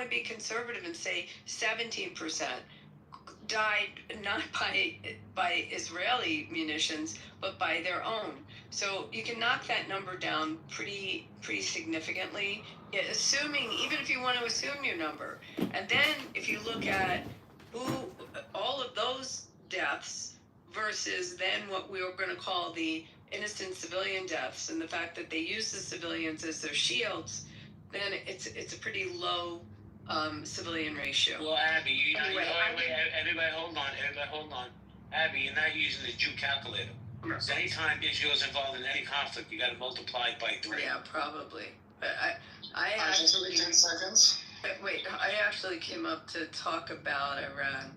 to be conservative and say 17% died not by Israeli munitions, but by their own. So you can knock that number down pretty significantly, assuming, even if you want to assume your number. And then if you look at who all of those deaths versus then what we were going to call the innocent civilian deaths, and the fact that they use the civilians as their shields, then it's a pretty low civilian ratio. Well, Abby, wait, everybody hold on. Abby, you're not using the Jew calculator. So anytime Israel's involved in any conflict, you got to multiply it by 3. Yeah, probably. But I actually 10 seconds. Wait, I actually came up to talk about Iran.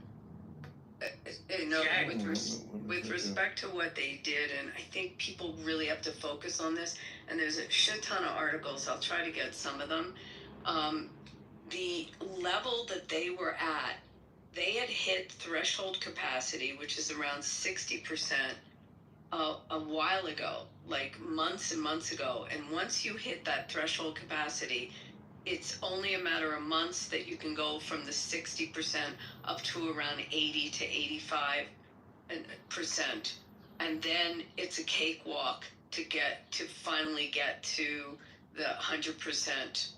With respect to what they did, and I think people really have to focus on this. And there's a shit ton of articles. I'll try to get some of them. The level that they were at, they had hit threshold capacity, which is around 60%, a while ago, like months and months ago. And once you hit that threshold capacity, it's only a matter of months that you can go from the 60% up to around 80 to 85%. And then it's a cakewalk to finally get to the 100%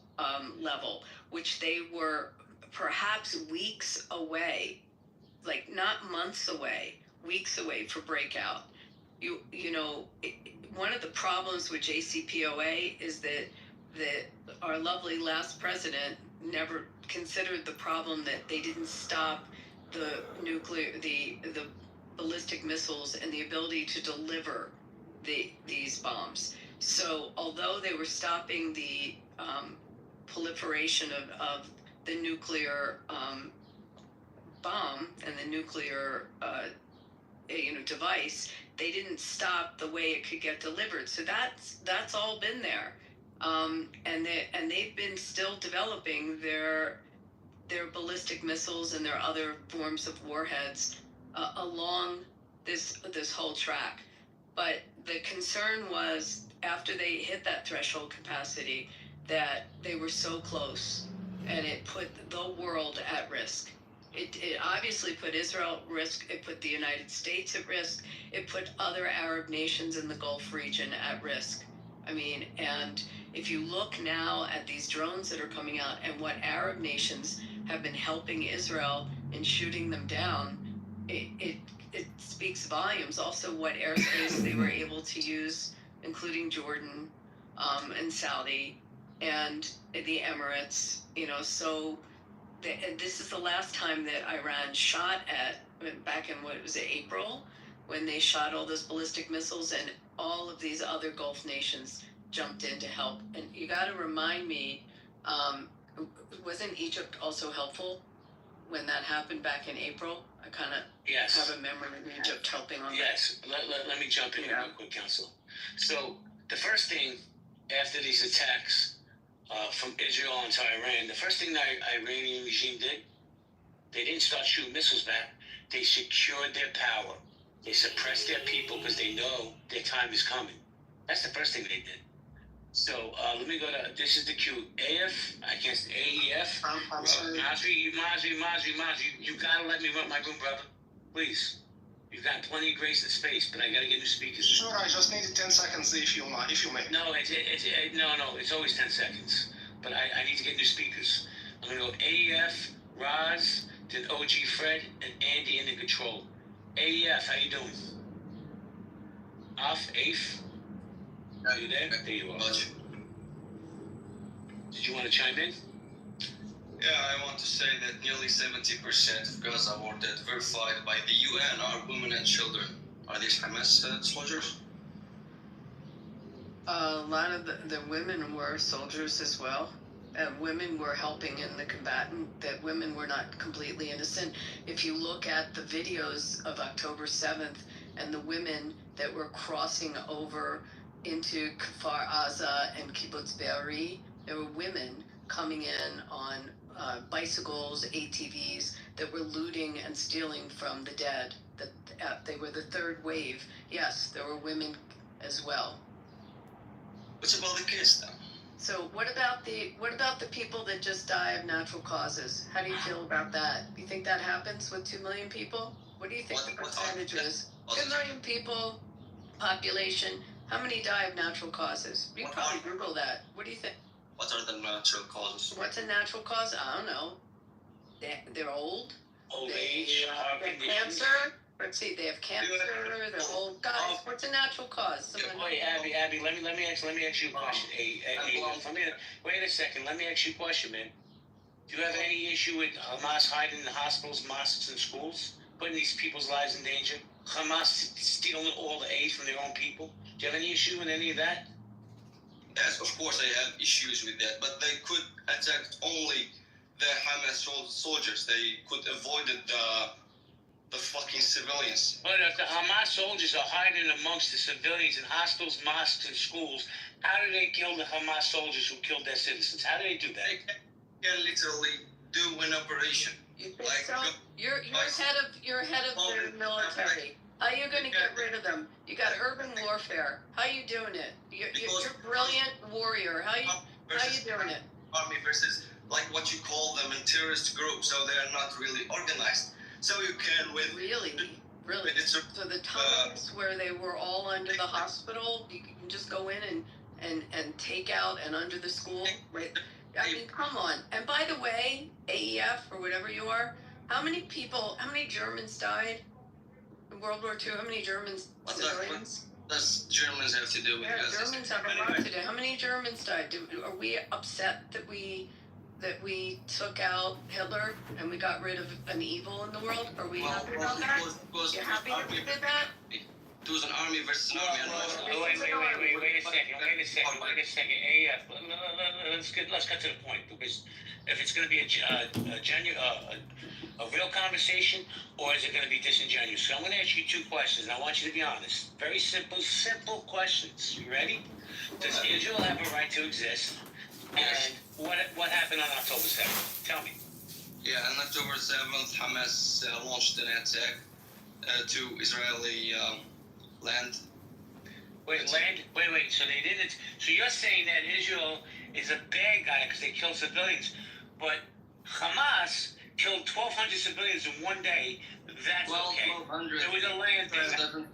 level, which they were perhaps weeks away, like not months away, weeks away for breakout. One of the problems with JCPOA is that our lovely last president never considered the problem that they didn't stop the ballistic missiles and the ability to deliver these bombs. So although they were stopping the proliferation of the nuclear bomb and the nuclear device, they didn't stop the way it could get delivered. So that's all been there, and they've been still developing their ballistic missiles and their other forms of warheads along this whole track. But the concern was after they hit that threshold capacity that they were so close, and it put the world at risk. It obviously put Israel at risk. It put the United States at risk. It put other Arab nations in the Gulf region at risk. I mean, and if you look now at these drones that are coming out and what Arab nations have been helping Israel in shooting them down, it speaks volumes. Also, what airspace they were able to use, including Jordan and Saudi and the Emirates, so this is the last time that Iran shot back in, April, when they shot all those ballistic missiles, and all of these other Gulf nations jumped in to help. And you got to remind me, wasn't Egypt also helpful when that happened back in April? I kind of have a memory of Egypt helping on that. Yes, let me jump in real quick, Council. So the first thing after these attacks from Israel onto Iran, the first thing the Iranian regime did, they didn't start shooting missiles back. They secured their power. They suppressed their people because they know their time is coming. That's the first thing they did. So let me go to, this is the cue. AEF. I'm sorry. Mazri, you gotta let me run my room, brother. Please. You've got plenty of grace and space, but I gotta get new speakers. Sure, I just needed 10 seconds if you may. No, it's always 10 seconds. But I need to get new speakers. I'm gonna go AEF, Roz, then OG Fred, and Andy in the control. AEF, how you doing? AF? Are you there? There you are. Did you want to chime in? Yeah, I want to say that nearly 70% of Gaza war dead verified by the UN are women and children. Are these Hamas soldiers? A lot of the women were soldiers as well. Women were helping in the combatant. That women were not completely innocent. If you look at the videos of October 7th and the women that were crossing over into Kfar Aza and Kibbutz Be'ari, there were women coming in on bicycles, ATVs, that were looting and stealing from the dead. That they were the third wave. Yes, there were women as well. What about the kids then? So what about the people that just die of natural causes? How do you feel about that? You think that happens with 2 million people? What do you think the percentage is? 2 million people, population. How many die of natural causes? You can probably Google that. What do you think? What are the natural causes? What's a natural cause? I don't know. They're old. Old age, heart They have conditions. cancer. Let's see. They have cancer. They're old. Guys, what's a natural cause? Wait, Abby, let me ask you a question. Wait a second. Let me ask you a question, man. Do you have any issue with Hamas hiding in the hospitals, mosques, and schools, putting these people's lives in danger? Hamas stealing all the aid from their own people? Do you have any issue with any of that? Yes, of course I have issues with that, but they could attack only the Hamas soldiers. They could avoid the fucking civilians. But if the Hamas soldiers are hiding amongst the civilians in hospitals, mosques, and schools, how do they kill the Hamas soldiers who killed their citizens? How do they do that? They can literally do an operation. You think so? You're head of the military. How are you going to get rid of them? You got urban warfare. How are you doing it? You're a brilliant warrior. How you doing it? Army versus like what you call them in terrorist groups, so they are not really organized. So you can Really. So the times where they were all under the hospital, you can just go in and take out and under the school, right? I mean, come on. And by the way, AEF or whatever you are, how many Germans died in World War II? How many civilians? Does Germans have to do with Yeah, Germans have a lot to do. How many Germans died? Are we upset that we took out Hitler and we got rid of an evil in the world? Are we happy about that? You happy that we did that? It was an army versus an army. Wait a second. AF, let's get to the point, because if it's going to be a real conversation, or is it going to be disingenuous? So I'm going to ask you 2 questions, and I want you to be honest. Very simple questions. You ready? Does Israel have a right to exist? And what happened on October 7th? Tell me. Yeah, on October 7th, Hamas launched an attack to Israeli land. Wait. So they didn't. So you're saying that Israel is a bad guy because they kill civilians, but Hamas killed 1,200 civilians in one day. That's okay. 1,200. There was a land thing.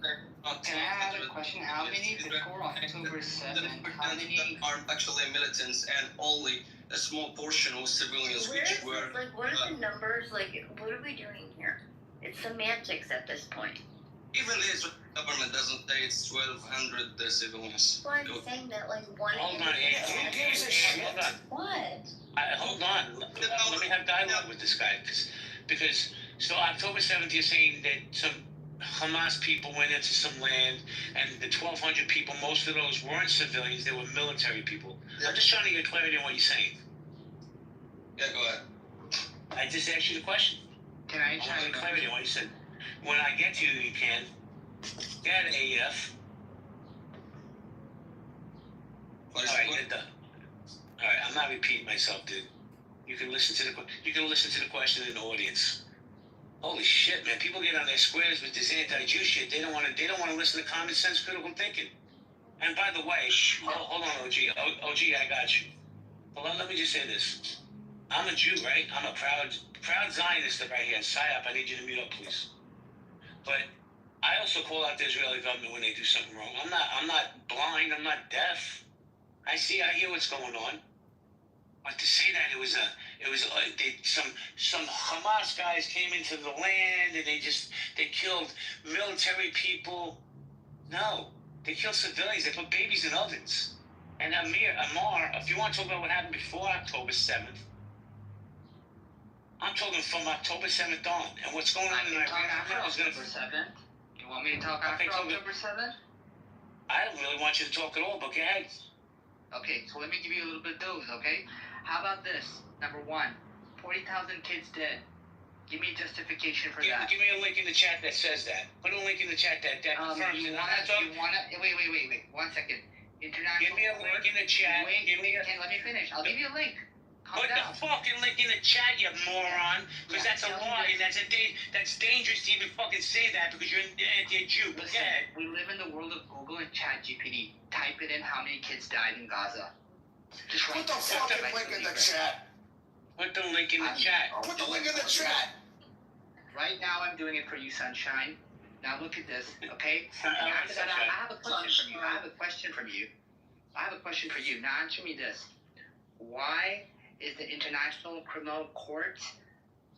Can I add a question? How many before October 7th? How many are actually militants, and only a small portion was civilians, which were what are the numbers? Like, what are we doing here? It's semantics at this point. even the Israeli government doesn't say it's 1,200 civilians. Well, I'm saying that like one. Hold on, Who gives a shit? hold on. What? Hold on. Let me have dialogue with this guy, because so October 7th, you're saying that some Hamas people went into some land, and the 1,200 people, most of those weren't civilians; they were military people. Yeah. I'm just trying to get clarity on what you're saying. Yeah, go ahead. I just asked you the question. Can I I want to chime get clarity on what you said. When I get to you, you can. Get an AF. All right, you're done. All right, I'm not repeating myself, dude. You can listen to the question in the audience. Holy shit, man! People get on their squares with this anti-Jew shit. They don't want to listen to common sense, critical thinking. And by the way, hold on, OG. OG, I got you. Hold on, let me just say this. I'm a Jew, right? I'm a proud Zionist right here. Psyop, I need you to mute up, please. But I also call out the Israeli government when they do something wrong. I'm not blind. I'm not deaf. I hear what's going on. But to say that some Hamas guys came into the land and they killed military people. No, they killed civilians. They put babies in ovens. And Amar, if you want to talk about what happened before October 7th, I'm talking from October 7th on. And what's going on in Iran now is going to... October 7th? You want me to talk after October 7th? I don't really want you to talk at all, but go ahead. Okay, so let me give you a little bit of those, okay? How about this? Number 1, 40,000 kids dead. Give me a justification for that. Give me a link in the chat that says that. Put a link in the chat that confirms it. Wait, 1 second. International. Give me a link in the chat. Let me finish. I'll give you a link. Calm Put down. the fucking link in the chat, you moron. Because that's a lie, and that's dangerous to even fucking say that because you're a Jew. But Listen, we live in the world of Google and ChatGPT. Type it in how many kids died in Gaza. Just Put write the this down. fucking Nice link and in the easy. chat. Put the link in the chat. Put the link in the chat. Right now, I'm doing it for you, Sunshine. Now look at this, okay? All right, After that, Sunshine. I have a question for you. Now answer me this. Why is the International Criminal Court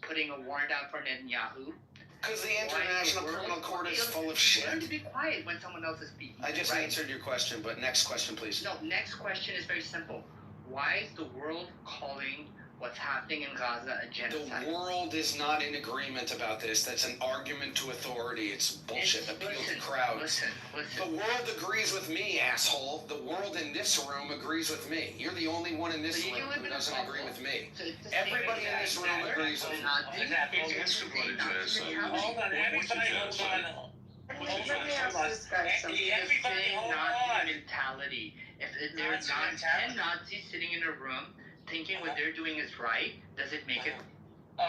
putting a warrant out for Netanyahu? Because the International Criminal Court is full of Learn shit. to be quiet when someone else is speaking. I just right? answered your question, but next question, please. No, next question is very simple. Why is the world calling what's happening in Gaza a genocide? The world is not in agreement about this. That's an argument to authority. It's bullshit. Appeal to crowds. Listen. The world agrees with me, asshole. The world in this room agrees with me. You're the only one in this So you room live who in a doesn't bubble. agree with me. So it's the Everybody same in this room agrees with me. Hold on, everybody hold on. Let me ask this guy something. Everybody hold on. Nazi mentality. If there's Nazi not mentality. 10 Nazis sitting in a room thinking what they're doing is right, does it make it?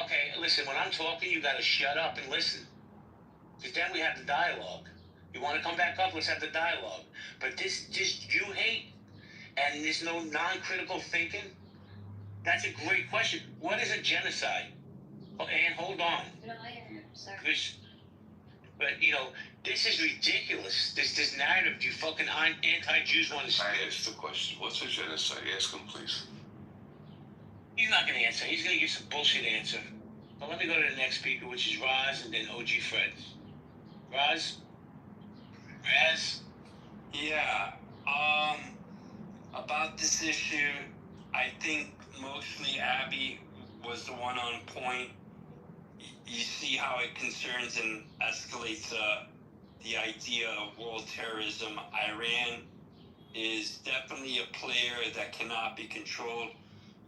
Okay, listen, when I'm talking, you gotta shut up and listen. Because then we have the dialogue. You wanna come back up, let's have the dialogue. But this you hate, and there's no non-critical thinking? That's a great question. What is a genocide? Oh, Ann, hold on. No, I am. Sorry. But, you know, this is ridiculous. This narrative you fucking anti-Jews want to speak. I asked the question. What's a genocide? Ask him, please. He's not going to answer. He's going to give some bullshit answer. But let me go to the next speaker, which is Roz, and then OG Fred. Roz? Raz? Yeah, about this issue, I think mostly Abby was the one on point. You see how it concerns and escalates the idea of world terrorism. Iran is definitely a player that cannot be controlled.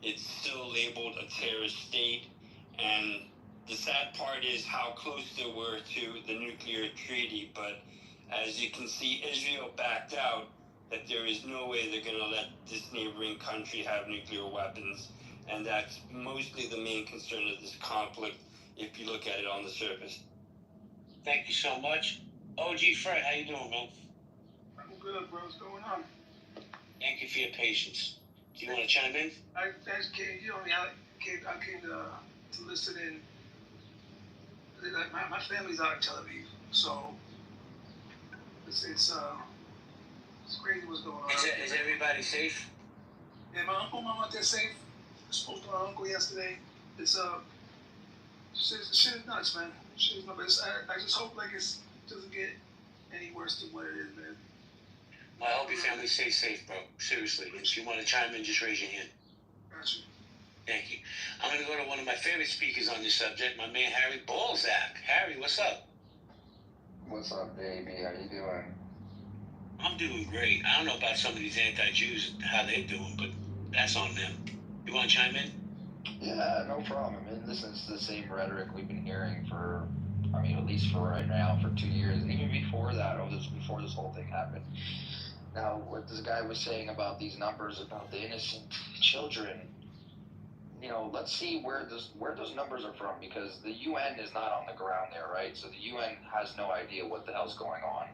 It's still labeled a terrorist state, and the sad part is how close they were to the nuclear treaty. But as you can see, Israel backed out, that there is no way they're going to let this neighboring country have nuclear weapons, and that's mostly the main concern of this conflict if you look at it on the surface. Thank you so much. OG Fred, how you doing, man? I'm good, bro. What's going on? Thank you for your patience. Do you want to chime in? I just came, I came to listen in. Like my family's out in Tel Aviv, so it's crazy what's going on. Is everybody safe? Yeah, my uncle, my aunt, they're safe. I spoke to my uncle yesterday. It's shit is nuts, man. Shit is nuts. I just hope like it doesn't get any worse than what it is, man. Well, I hope your family stays safe, bro. Seriously. If you want to chime in, just raise your hand. Got you. Thank you. I'm going to go to one of my favorite speakers on this subject, my man Harry Balzac. Harry, what's up? What's up, baby? How you doing? I'm doing great. I don't know about some of these anti-Jews, how they're doing, but that's on them. You want to chime in? Yeah, no problem. I mean, this is the same rhetoric we've been hearing for, at least for right now, for 2 years, even before that, before this whole thing happened. Now, what this guy was saying about these numbers about the innocent children, let's see where those numbers are from, because the UN is not on the ground there, right? So the UN has no idea what the hell's going on.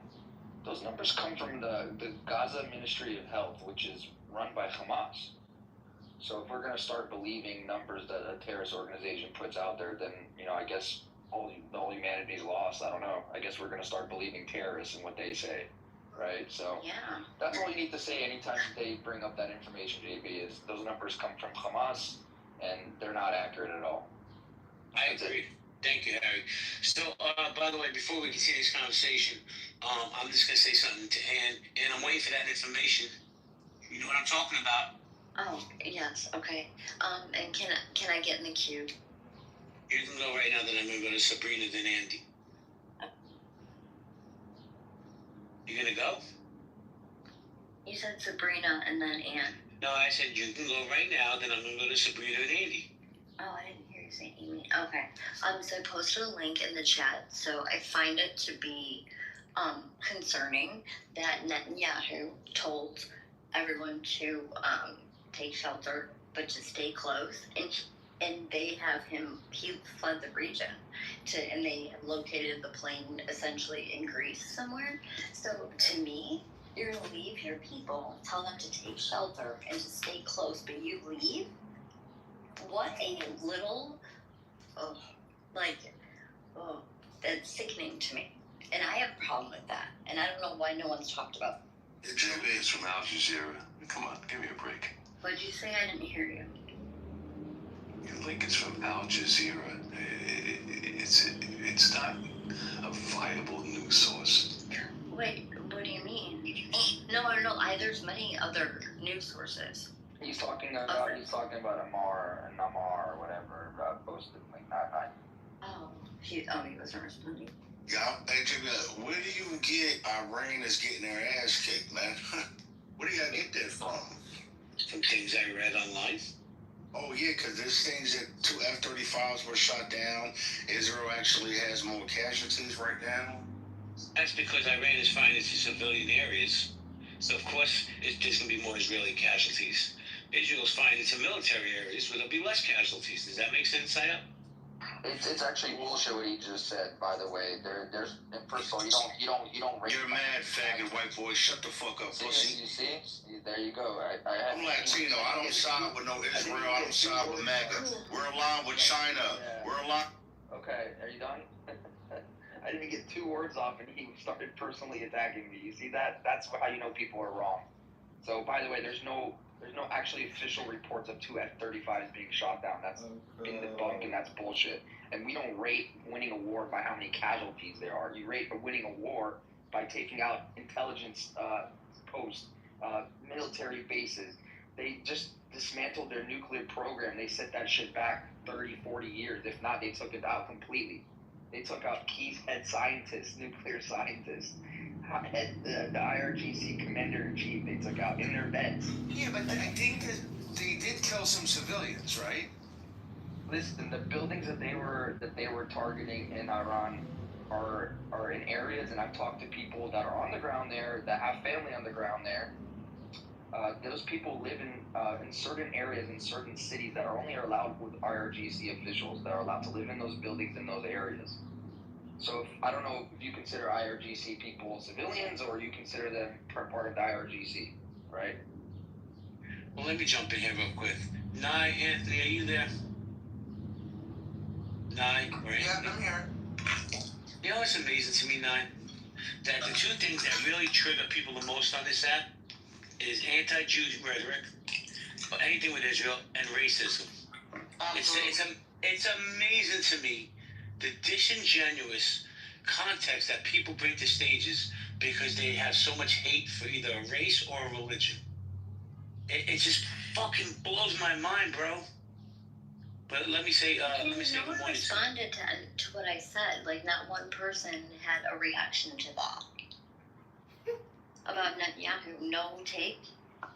Those numbers come from the Gaza Ministry of Health, which is run by Hamas. So if we're going to start believing numbers that a terrorist organization puts out there, then, I guess all humanity's lost. I don't know. I guess we're going to start believing terrorists and what they say, right? So Yeah. that's all you need to say anytime they bring up that information, JB, is those numbers come from Hamas, and they're not accurate at all. I agree. Thank you, Harry. So, by the way, before we continue this conversation, I'm just going to say something to Ann, and I'm waiting for that information. You know what I'm talking about? Oh, yes. Okay. And can I get in the queue? You can go right now, then I'm going to go to Sabrina, then Andy. You going to go? You said Sabrina and then Ann. No, I said you can go right now, then I'm going to go to Sabrina and Andy. Oh, I didn't hear you say Amy. Okay. So I posted a link in the chat. So I find it to be concerning that Netanyahu told everyone to take shelter, but to stay close, and they have him. He fled the region and they located the plane essentially in Greece somewhere. So to me, You're gonna leave your people, tell them to take shelter and to stay close, but you leave? What a little, that's sickening to me. And I have a problem with that. And I don't know why no one's talked about it. JB is from Al Jazeera. Come on, give me a break. What'd you say? I didn't hear you. Your link is from Al Jazeera. It's not a viable news source. Wait, what do you mean? No, there's many other news sources. He's talking about Amar or whatever posted like that. He wasn't responding. Yeah, hey Jimmy, where do you get Iran is getting their ass kicked, man? Where do y'all get that from? From things I read online. Oh yeah, because there's things that 2 F-35s were shot down. Israel actually has more casualties right now. That's because Iran is fighting into civilian areas. So of course, there's going to be more Israeli casualties. Israel's fighting into military areas where there'll be less casualties. Does that make sense, Saya? It's actually bullshit what he just said. By the way, there's first of all, you don't rate. You're mad, faggot white boy. Shut the fuck up, pussy. You see? There you go. I'm Latino. I don't side with no Israel. I don't side with MAGA. We're aligned with China. We're aligned. Okay, are you done? I didn't get 2 words off, and he started personally attacking me. You see that? That's how you know people are wrong. So, by the way, there's no actually official reports of 2 F-35s being shot down. That's been debunked, and that's bullshit. And we don't rate winning a war by how many casualties there are. You rate winning a war by taking out intelligence posts, military bases. They just dismantled their nuclear program. They set that shit back 30, 40 years. If not, they took it out completely. They took out key head scientists, nuclear scientists. The IRGC commander-in-chief they took out in their beds. Yeah, but I think that they did kill some civilians, right? Listen, the buildings that they were targeting in Iran are in areas, and I've talked to people that are on the ground there, that have family on the ground there. Those people live in certain areas, in certain cities that are only allowed with IRGC officials that are allowed to live in those buildings in those areas. So I don't know if you consider IRGC people civilians or you consider them part of the IRGC, right? Well, let me jump in here real quick. Nye, Anthony, are you there? Nye, or Anthony? Yeah, I'm here. You know what's amazing to me, Nye? That the 2 things that really trigger people the most on this app is anti-Jew rhetoric, or anything with Israel, and racism. It's amazing to me the disingenuous context that people bring to stages because they have so much hate for either a race or a religion. It just fucking blows my mind, bro. But let me say No good one morning. responded to what I said. Like, not one person had a reaction to that. About Netanyahu, no take.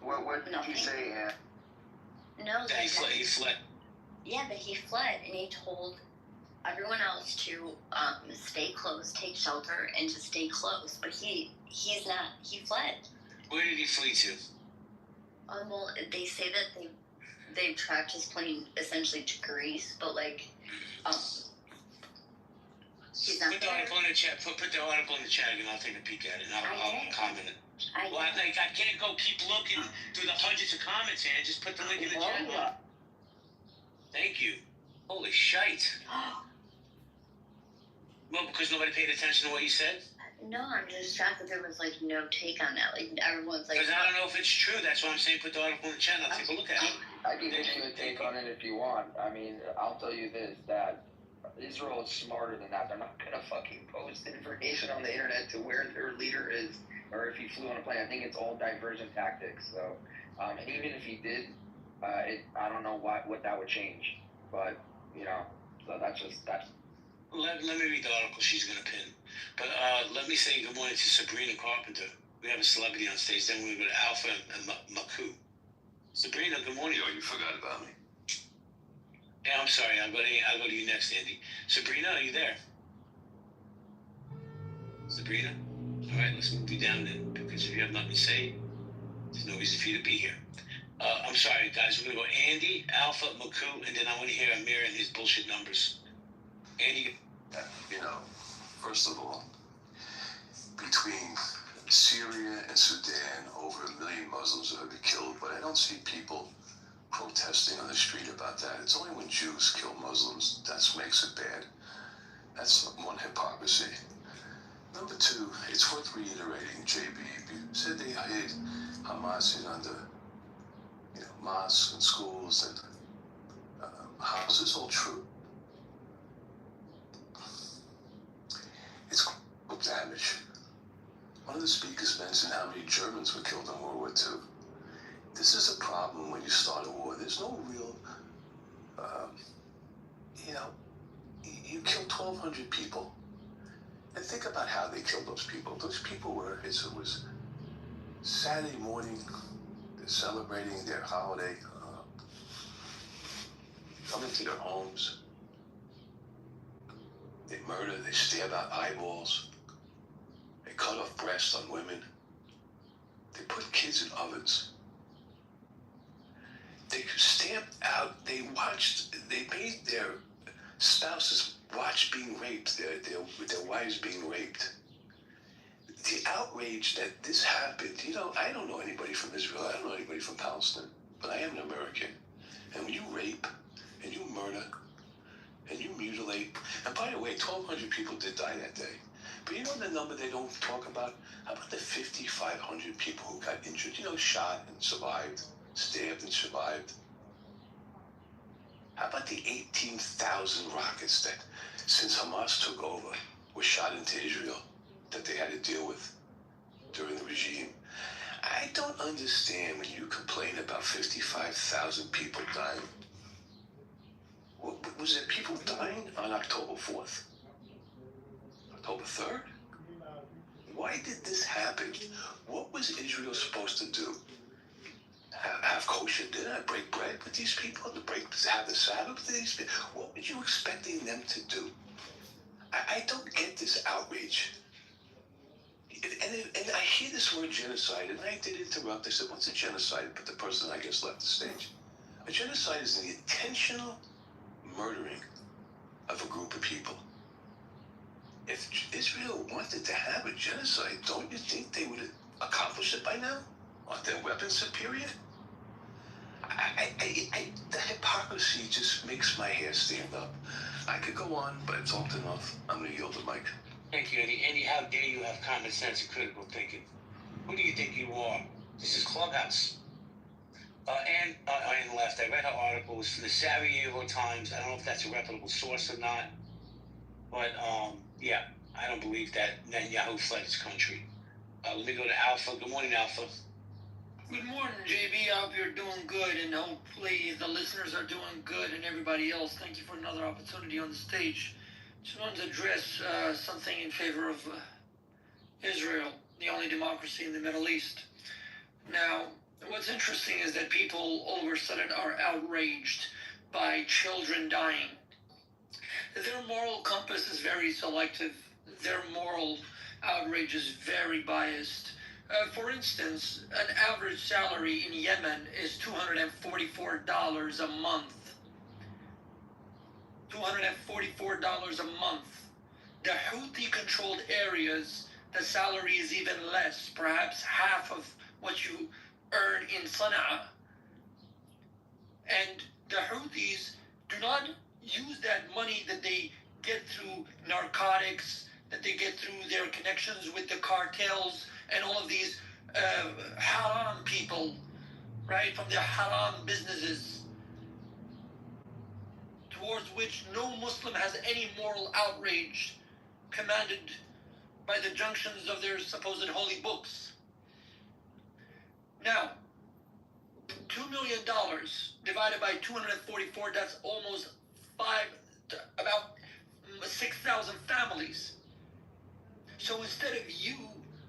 What did he say? No, He fled. Yeah, but he fled, and he told everyone else to stay close, take shelter, and to stay close. But he's not. He fled. Where did he flee to? Well, they say that they tracked his plane essentially to Greece, but he's not Put the there. article in the chat. Put the article in the chat, and I'll take a peek at it, and I'll comment it. I can't go keep looking through the hundreds of comments, and just put the link in the chat. Thank you. Holy shite. Well, because nobody paid attention to what you said? No, I'm just shocked that there was no take on that. Like, everyone's like, Because I don't know if it's true. That's why I'm saying put the article in the chat, and I'll take a look at it. I can give you a take on it if you want. I mean, I'll tell you this, that Israel is smarter than that. They're not going to fucking post information on the internet to where their leader is, or if he flew on a plane. I think it's all diversion tactics. So, and even if he did, I don't know what that would change. But, so that's. Let me read the article she's going to pin. But let me say good morning to Sabrina Carpenter. We have a celebrity on stage. Then we go to Alpha and Maku. Sabrina, good morning. Yo, you forgot about me. Yeah, I'm sorry. I'll go to you next, Andy. Sabrina, are you there? Sabrina? All right, let's move you down then, because if you have nothing to say, there's no reason for you to be here. I'm sorry, guys. We're going to go Andy, Alpha, Maku, and then I want to hear Amir and his bullshit numbers. Andy? First of all, between Syria and Sudan, over 1 million Muslims have been killed, but I don't see people protesting on the street about that. It's only when Jews kill Muslims that makes it bad. That's one hypocrisy. Number two, it's worth reiterating, JB, you said they hid Hamas in under, mosques and schools and houses. All true. It's damage. One of the speakers mentioned how many Germans were killed in World War II. This is a problem when you start a war. There's no real, you killed 1,200 people. And think about how they killed those people. Those people were, it was Saturday morning, they're celebrating their holiday, coming to their homes. They murder, they stab out eyeballs. They cut off breasts on women. They put kids in ovens. They stamped out, they made their spouses watch being raped, their wives being raped. The outrage that this happened, I don't know anybody from Israel, I don't know anybody from Palestine, but I am an American. And when you rape, and you murder, and you mutilate, and by the way, 1,200 people did die that day. But you know the number they don't talk about? How about the 5,500 people who got injured, shot and survived, stabbed and survived? How about the 18,000 rockets that, since Hamas took over, were shot into Israel that they had to deal with during the regime? I don't understand when you complain about 55,000 people dying. Was there people dying on October 4th? October 3rd? Why did this happen? What was Israel supposed to do? Have kosher dinner, break bread with these people, have the Sabbath with these people? What were you expecting them to do? I don't get this outrage. And I hear this word genocide, and I did interrupt. I said, what's a genocide? But the person, I guess, left the stage. A genocide is the intentional murdering of a group of people. If Israel wanted to have a genocide, don't you think they would have accomplished it by now? Aren't their weapons superior? The hypocrisy just makes my hair stand up. I could go on, but I've talked enough. I'm going to yield the mic. Thank you, Eddie. Eddie, how dare you have common sense and critical thinking? Who do you think you are? This is Clubhouse. Ann left. I read her article. It was from the Sarajevo Times. I don't know if that's a reputable source or not. But, yeah, I don't believe that Netanyahu fled his country. Let me go to Alpha. Good morning, Alpha. Good morning, JB. I hope you're doing good, and hopefully the listeners are doing good, and everybody else. Thank you for another opportunity on the stage. Just wanted to address something in favor of Israel, the only democracy in the Middle East. Now, what's interesting is that people all of a sudden are outraged by children dying. Their moral compass is very selective. Their moral outrage is very biased. For instance, an average salary in Yemen is $244 a month. $244 a month. The Houthi-controlled areas, the salary is even less, perhaps half of what you earn in Sana'a. And the Houthis do not use that money that they get through narcotics, that they get through their connections with the cartels and all of these haram people, right, from their haram businesses, towards which no Muslim has any moral outrage commanded by the junctions of their supposed holy books. Now, $2 million divided by 244, that's almost about 6,000 families. So instead of you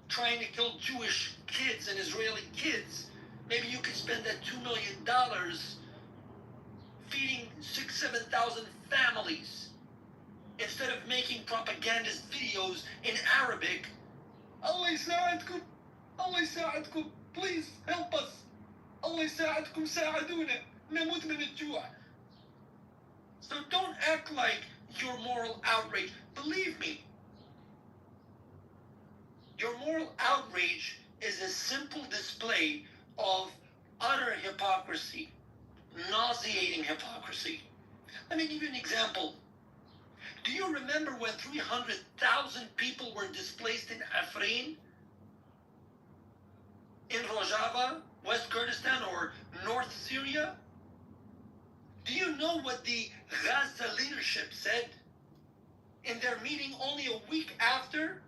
trying to kill Jewish kids and Israeli kids, maybe you could spend that $2 million feeding 7,000 families. Instead of making propagandist videos in Arabic, Allah يساعدكم, Allah يساعدكم, please help us. Allah يساعدكم, ساعدونا, نموت من الجوع. So don't act like your moral outrage. Believe me, Your moral outrage is a simple display of utter hypocrisy, nauseating hypocrisy. Let me give you an example. Do you remember when 300,000 people were displaced in Afrin, in Rojava, West Kurdistan, or North Syria? Do you know what the Gaza leadership said in their meeting only a week after?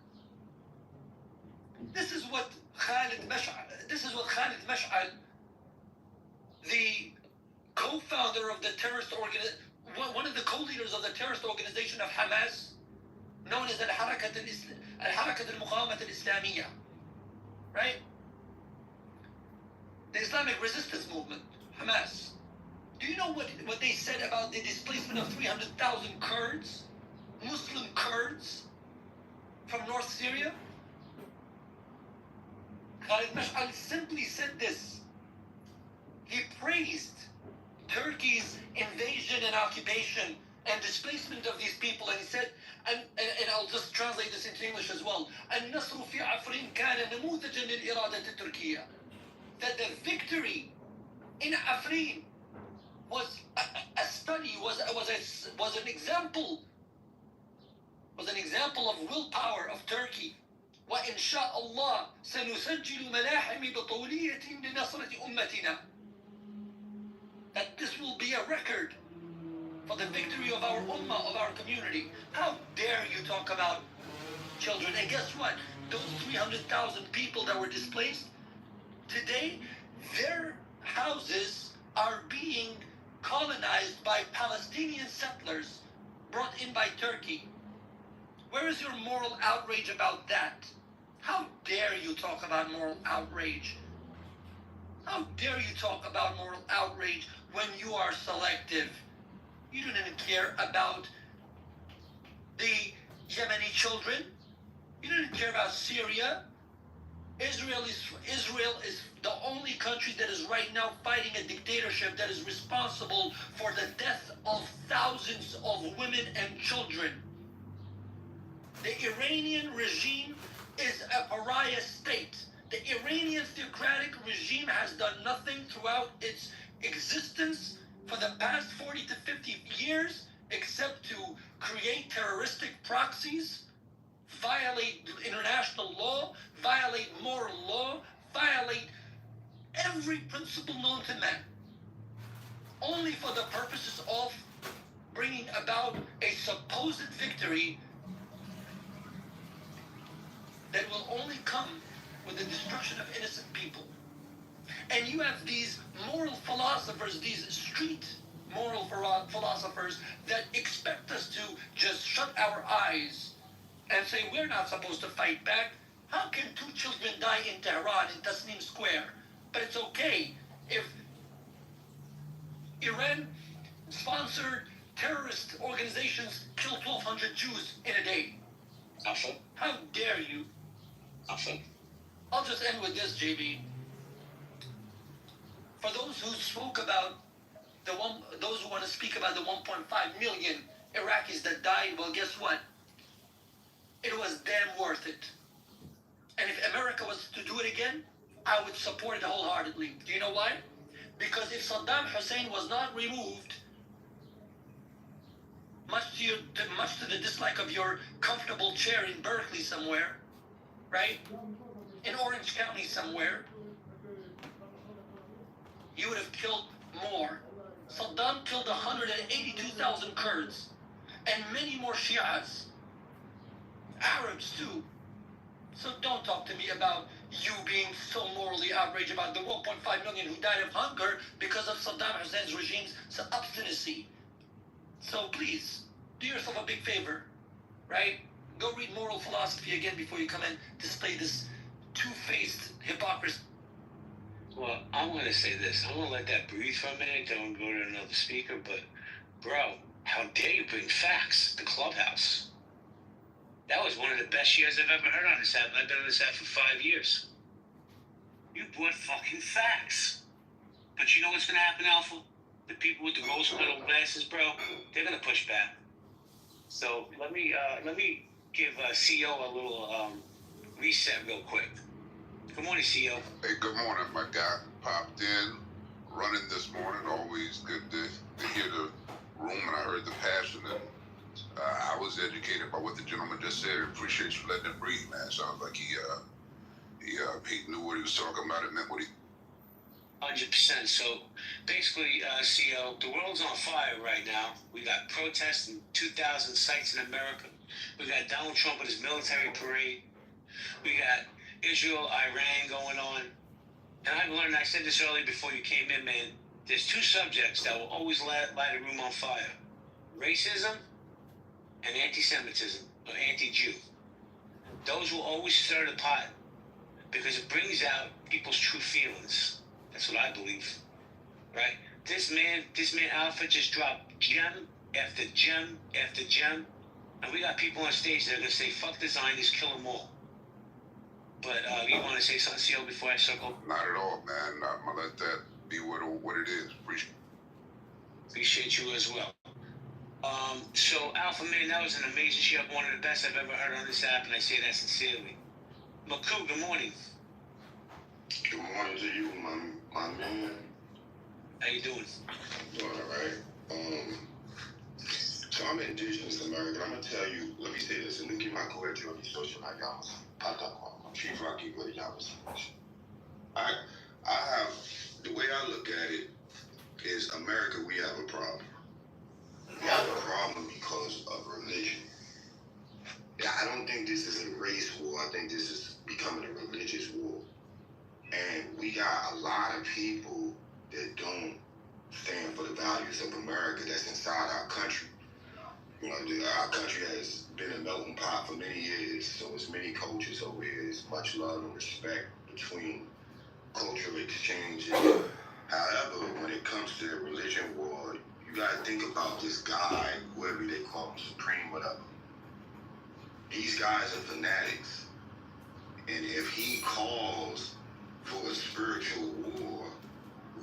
This is what Khalid Mash'al, the co-founder of the terrorist organization, one of the co-leaders of the terrorist organization of Hamas, known as Al-Harakat al-Muqawamat al-Islamiyya, right? The Islamic Resistance Movement, Hamas. Do you know what they said about the displacement of 300,000 Kurds, Muslim Kurds, from North Syria? Khalid Mash'al simply said this. He praised Turkey's invasion and occupation and displacement of these people, and he said, and I'll just translate this into English as well, النصر في عفرين كان نموذجا للإرادة التركية. That the victory in Afrin was a study, was an example of willpower of Turkey. وإن شاء الله سنسجل ملاحم بطولية لنصرة أمتنا. That this will be a record for the victory of our ummah, of our community. How dare you talk about children? And guess what? Those 300,000 people that were displaced, today, their houses are being colonized by Palestinian settlers brought in by Turkey. Where is your moral outrage about that? How dare you talk about moral outrage? How dare you talk about moral outrage when you are selective? You don't even care about the Yemeni children. You don't care about Syria. Israel is the only country that is right now fighting a dictatorship that is responsible for the death of thousands of women and children. The Iranian regime is a pariah state. The Iranian theocratic regime has done nothing throughout its existence for the past 40 to 50 years except to create terroristic proxies, violate international law, violate moral law, violate every principle known to man, only for the purposes of bringing about a supposed victory that will only come with the destruction of innocent people. And you have these moral philosophers, these street moral philosophers that expect us to just shut our eyes and say we're not supposed to fight back. How can 2 children die in Tehran, in Tasnim Square? But it's okay if Iran-sponsored terrorist organizations kill 1,200 Jews in a day. Awesome. How dare you? Awesome. I'll just end with this, JB. For those who spoke about those who want to speak about the 1.5 million Iraqis that died, well, guess what? It was damn worth it. And if America was to do it again, I would support it wholeheartedly. Do you know why? Because if Saddam Hussein was not removed, much to the dislike of your comfortable chair in Berkeley somewhere, right? In Orange County somewhere, you would have killed more. Saddam killed 182,000 Kurds and many more Shias, Arabs too. So don't talk to me about you being so morally outraged about the 1.5 million who died of hunger because of Saddam Hussein's regime's obstinacy. So please, do yourself a big favor, right? Go read moral philosophy again before you come and display this two-faced hypocrisy. Well, I want to say this. I want to let that breathe for a minute. Don't go to another speaker. But, bro, how dare you bring facts to Clubhouse? That was one of the best years I've ever heard on this app. I've been on this app for 5 years. You brought fucking facts. But you know what's going to happen, Alpha? The people with the rose-petal glasses, bro, they're going to push back. So let me give CEO a little reset real quick. Good morning, CEO. Hey, good morning, my guy. Popped in, running this morning. Always good to hear the room, and I heard the passion, and I was educated by what the gentleman just said. Appreciate you letting him breathe, man. Sounds like he knew what he was talking about. It meant what he. 100%. So basically, CEO, the world's on fire right now. We got protests in 2,000 sites in America. We got Donald Trump with his military parade. We got Israel, Iran going on. And I've learned, I said this earlier before you came in, man, there's two subjects that will always light the room on fire. Racism and anti-Semitism, or anti-Jew. Those will always stir the pot because it brings out people's true feelings. That's what I believe, right? This man Alpha just dropped gem after gem after gem, and we got people on stage that are gonna say, "Fuck the Zionists, kill them all." But you want to say something, CO, before I circle? Not at all, man. I'm gonna let that be what it is. Appreciate you as well. So Alpha Man, that was an amazing show. One of the best I've ever heard on this app, and I say that sincerely. Maku, good morning. Good morning to you, my man. How you doing? Doing all right. So I'm indigenous American. I'm gonna tell you. Let me say this, and give my correct on the social media. Chief Rocky, what y'all was. I have the way I look at it is America. We have a problem. We have a problem because of religion. I don't think this is a race war. I think this is becoming a religious war. And we got a lot of people that don't stand for the values of America that's inside our country. You know, our country has been a melting pot for many years, so it's many cultures over here. There's much love and respect between cultural exchanges. However, when it comes to the religion war, you gotta think about this guy, whoever they call him, Supreme, whatever. These guys are fanatics. And if he calls for a spiritual war,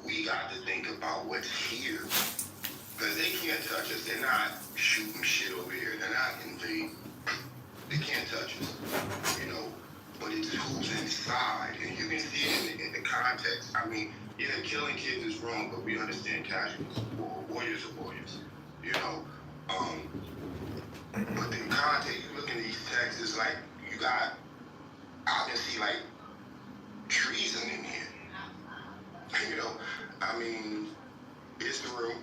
we got to think about what's here. Because they can't touch us. They're not shooting shit over here. They're not invading. They can't touch us. You know, but it's who's inside. And you can see it in the context. I mean, yeah, killing kids is wrong, but we understand casualties. Warriors are warriors. You know, but the context, you look in these texts, it's like you got, I can see like treason in here. You know, I mean, Israel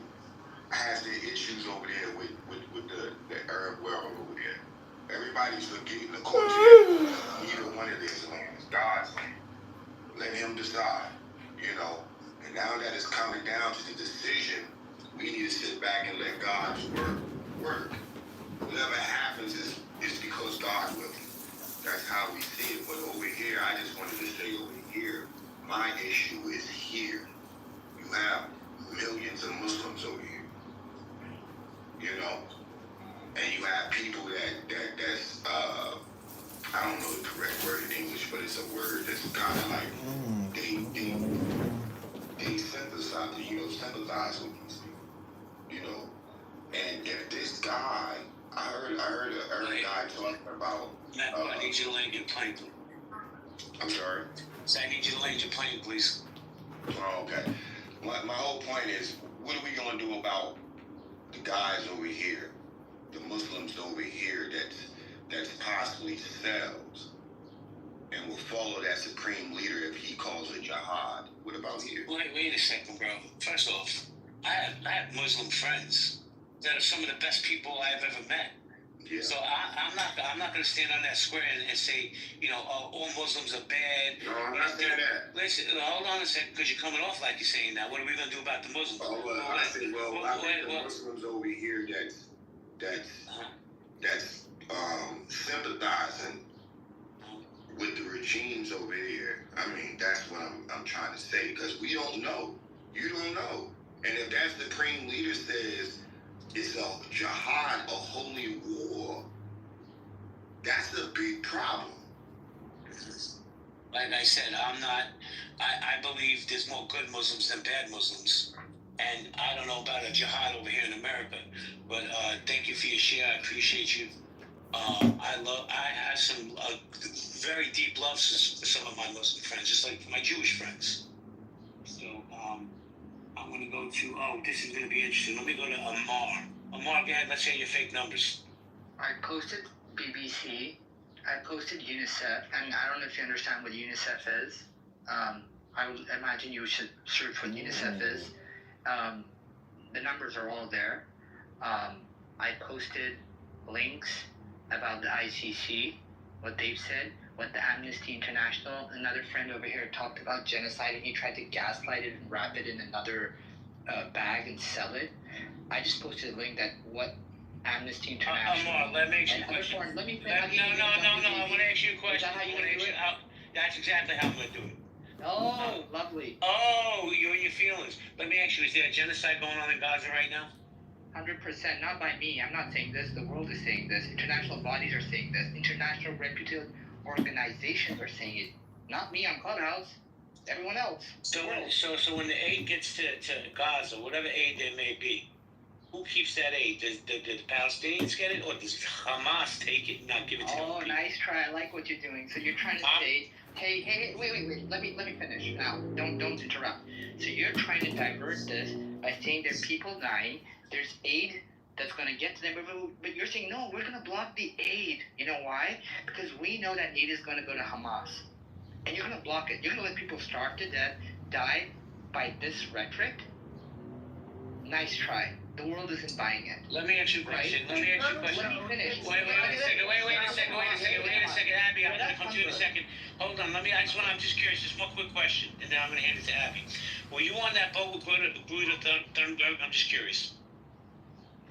has their issues over there with the Arab world over there. Everybody's forgetting the culture. Neither one of these lands, God's land. Let him decide, you know. And now that it's coming down to the decision, we need to sit back and let God's work. Whatever happens is because God will. That's how we see it. But over here, I just wanted to say over here, my issue is here. You have millions of Muslims over here. You know? And you have people that's I don't know the correct word in English, but it's a word that's kind of like they sympathize, sympathize with these people. You know? And if this guy, I heard a guy talking about Matt, I need you to land your plane, please. I'm sorry? So I need you to land your plane, please. Oh, okay. My whole point is, what are we going to do about the guys over here, the Muslims over here that's possibly cells and will follow that supreme leader if he calls it jihad? What about here? Wait a second, bro. First off, I have Muslim friends that are some of the best people I've ever met. Yeah. So I'm not going to stand on that square and say, you know, all Muslims are bad. No, I'm not saying that. Listen, hold on a second, because you're coming off like you're saying that. What are we going to do about the Muslims? I think the Muslims over here that's sympathizing with the regimes over here. I mean, that's what I'm trying to say, because we don't know. You don't know. And if that supreme leader says it's a jihad, a holy war, that's a big problem. Like I said, I believe there's more good Muslims than bad Muslims. And I don't know about a jihad over here in America, but thank you for your share. I appreciate you. I have some very deep love for some of my Muslim friends, just like my Jewish friends. So I'm going to go to, this is going to be interesting. Let me go to Amar. Amar, go ahead, let's hear your fake numbers. I posted BBC, I posted UNICEF, and I don't know if you understand what UNICEF is. I would imagine you should search what UNICEF is. The numbers are all there. I posted links about the ICC, what they've said, what the Amnesty International, another friend over here talked about genocide, and he tried to gaslight it and wrap it in another bag and sell it. I just posted a link that what Amnesty International. Amar, let me ask you a question. Let me No, I want to ask you a question. Is that how you want to do it? That's exactly how I'm going to do it. Oh, lovely. Oh, you're in your feelings. Let me ask you, is there a genocide going on in Gaza right now? 100%, not by me. I'm not saying this. The world is saying this. International bodies are saying this. International reputed organizations are saying it. Not me on Clubhouse. Everyone else. So when the aid gets to Gaza, whatever aid there may be, who keeps that aid? Does the Palestinians get it, or does Hamas take it and not give it to them? Oh, nice try. I like what you're doing. So you're trying to say, hey, wait. Let me finish. Now, don't interrupt. So you're trying to divert this by saying there are people dying. There's aid that's going to get to them, but you're saying no. We're going to block the aid. You know why? Because we know that aid is going to go to Hamas, and you're going to block it. You're going to let people starve to death, die by this rhetoric. Nice try. The world isn't buying it. Let me ask you a question. Let me finish. Wait a second. Abby, I'm going to come to you in a second. Hold on. I'm just curious. Just one quick question, and then I'm going to hand it to Abby. Were you on that boat with Greta Thunberg? I'm just curious.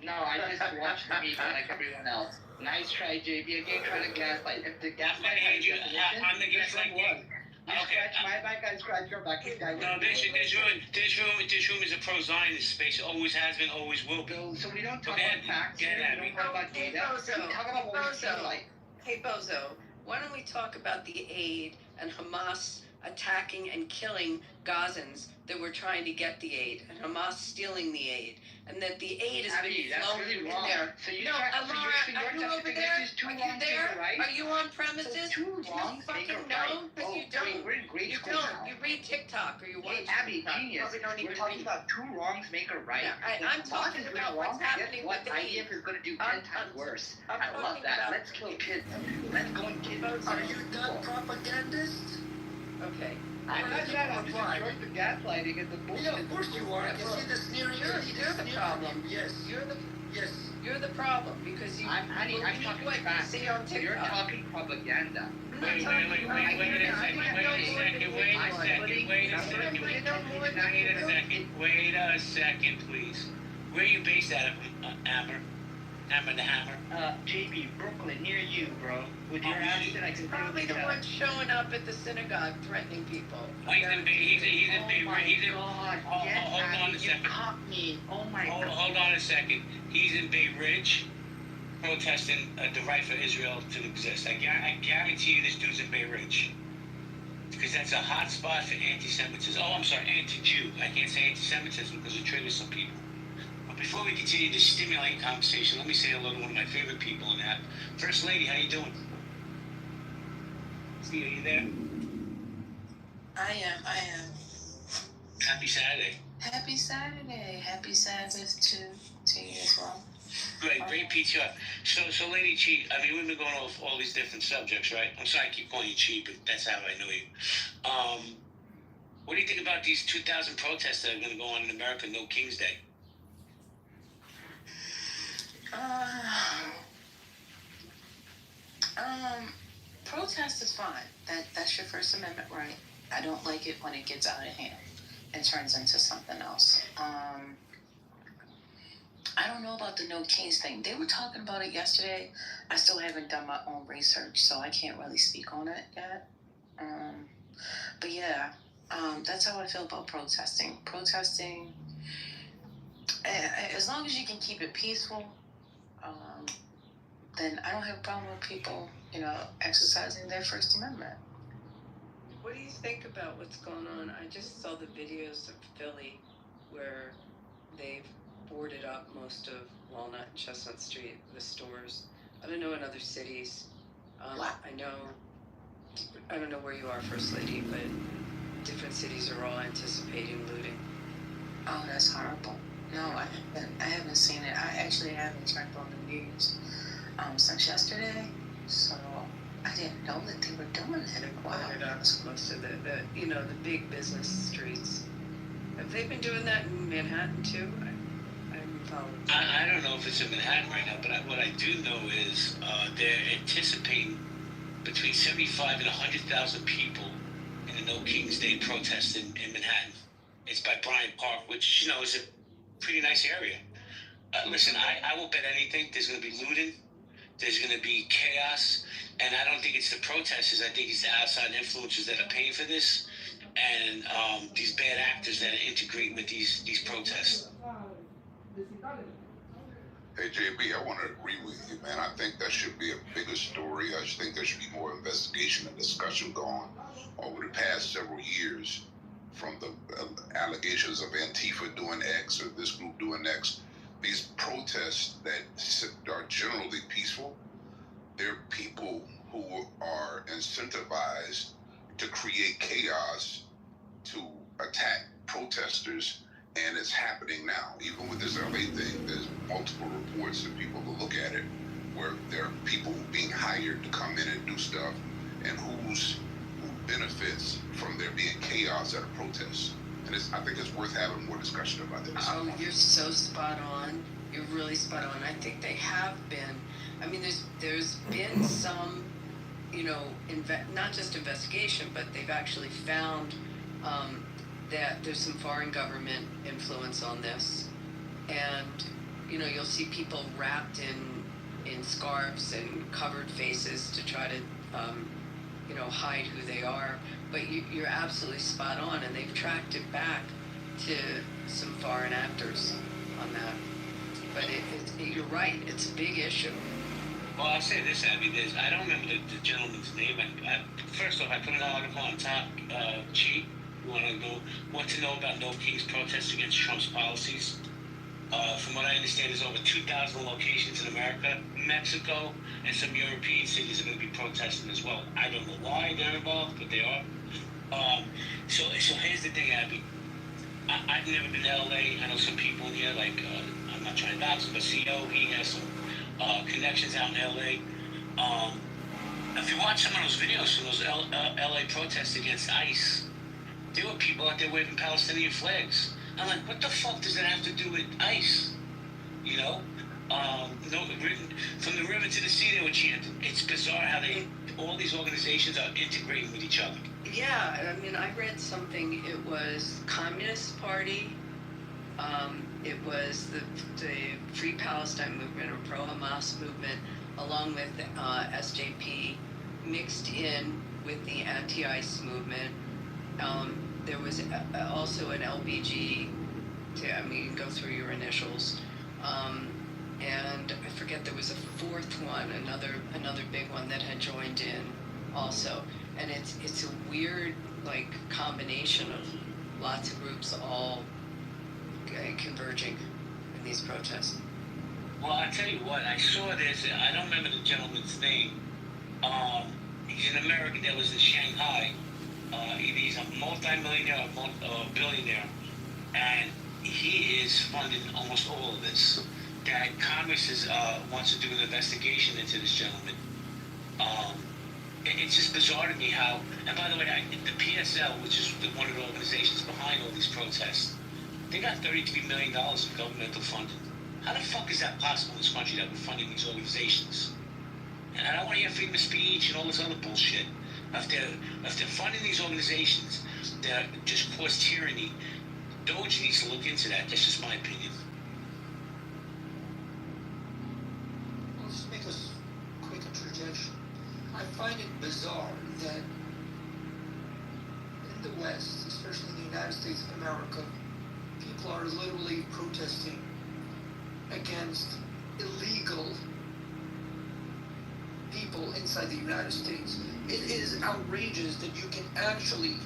No, I just watched the media like everyone else. Nice try, JB. Again, trying to gaslight. If the gaslight has a definition, I'm the gaslight king. You scratch my back, I scratch your back. No, this room is a pro-Zionist space. It always has been, always will be. So we don't talk about facts. We don't talk about data. We talk about what we feel like. Hey, Bozo, why don't we talk about the aid and Hamas attacking and killing Gazans that were trying to get the aid, and Hamas stealing the aid, and that the aid has been flowing in there. So you Amara, are you over there? Are you there? Are you on premises? So Do you fucking know? Because you don't. We're in grade school now. You read TikTok or you watch Abby, TikTok. genius. We're talking about two wrongs make a right. Yeah, I'm talking about what's happening with the aid. IDF is going to do 10 times worse. I love that. Let's kill kids. Let's go and kill kids. Are you done propagandist? Okay. I'm not that. I'm just enjoying the gaslighting and the bullshit. Yeah, of course you are. I can see the sneering. You're the problem. Yes. You're the problem because you. I'm talking what facts. you see on TikTok. You're talking propaganda. Wait a second, please. Where are you based out of, Hammer? Hammer the Hammer? JB, Brooklyn, near you, bro. With your accent, I can probably the one showing up at the synagogue threatening people. He's in Bay. Hold on a second. You caught me. Oh my God. Hold on a second. He's in Bay Ridge, protesting the right for Israel to exist. I guarantee you, this dude's in Bay Ridge, because that's a hot spot for anti-Semitism. Oh, I'm sorry, anti-Jew. I can't say anti-Semitism because it triggers some people. Before we continue this stimulating conversation, let me say hello to one of my favorite people in that. First Lady, how you doing? Steve, are you there? I am. Happy Saturday. Happy Saturday. Happy Sabbath to you as well. Great PTR. So Lady Chi, I mean, we've been going over all these different subjects, right? I'm sorry I keep calling you Chi, but that's how I know you. What do you think about these 2,000 protests that are going to go on in America, No King's Day? Protest is fine. That's your First Amendment right. I don't like it when it gets out of hand and turns into something else. I don't know about the No Kings thing. They were talking about it yesterday. I still haven't done my own research, so I can't really speak on it yet. But yeah, that's how I feel about protesting. Protesting, as long as you can keep it peaceful, then I don't have a problem with people, exercising their First Amendment. What do you think about what's going on? I just saw the videos of Philly where they've boarded up most of Walnut and Chestnut Street, the stores. I don't know in other cities. I know I don't know where you are, First Lady, but different cities are all anticipating looting. Oh, that's horrible. No, I haven't seen it. I actually haven't checked on the news since yesterday, so I didn't know that they were doing that. Wow. That's most of the big business streets. Have they been doing that in Manhattan too? I haven't followed. I don't know if it's in Manhattan right now, but what I do know is they're anticipating between 75 and 100,000 people in the No Kings Day protest in Manhattan. It's by Bryant Park, which, is a pretty nice area. Listen, I will bet anything there's going to be looting, there's going to be chaos, and I don't think it's the protesters. I think it's the outside influencers that are paying for this, and these bad actors that integrate with these protests. Hey, JB, I want to agree with you, man. I think that should be a bigger story. I just think there should be more investigation and discussion going over the past several years, from the allegations of Antifa doing X or this group doing X. These protests that are generally peaceful, they're people who are incentivized to create chaos, to attack protesters, and it's happening now. Even with this LA thing, there's multiple reports and people to look at it, where there are people being hired to come in and do stuff, and who benefits from there being chaos at a protest. And I think it's worth having more discussion about this. Oh, you're so spot on. You're really spot on. I think they have been. I mean, there's been some, not just investigation, but they've actually found that there's some foreign government influence on this, and you'll see people wrapped in scarves and covered faces to try to hide who they are. But you're absolutely spot on, and they've tracked it back to some foreign actors on that. But you're right, it's a big issue. Well, I'll say this, Abby. I don't remember the gentleman's name. First off, I put an article on top. Cheat. You want to know about No Kings protests against Trump's policies? From what I understand, there's over 2,000 locations in America, Mexico, and some European cities are going to be protesting as well. I don't know why they're involved, but they are. So here's the thing, Abby. I've never been to LA. I know some people in here, I'm not trying to dox him, but CEO, he has some connections out in LA. If you watch some of those videos from those LA protests against ICE, there were people out there waving Palestinian flags. I'm like, what the fuck does that have to do with ICE? From the river to the sea, they were chanting. It's bizarre how all these organizations are integrating with each other. Yeah, I mean, I read something. It was Communist Party. It was the Free Palestine movement or pro-Hamas movement, along with SJP, mixed in with the anti-ICE movement. There was also an LBG. You can go through your initials. And I forget, there was a fourth one, another big one that had joined in also. And it's a weird combination of lots of groups all converging in these protests. Well, I tell you what, I saw this. I don't remember the gentleman's name. He's an American that was in Shanghai. He's a multi-millionaire or billionaire, and he is funding almost all of this. That Congress wants to do an investigation into this gentleman. It's just bizarre to me how, and by the way, the PSL, which is one of the organizations behind all these protests, they got $33 million in governmental funding. How the fuck is that possible in this country that we're funding these organizations? And I don't want to hear freedom of speech and all this other bullshit. If they're funding these organizations that just cause tyranny, Doge needs to look into that. That's just my opinion. Let's just make a quick interjection. I find it bizarre that in the West, especially in the United States of America, people are literally protesting against illegal people inside the United States. It is outrageous that you can actually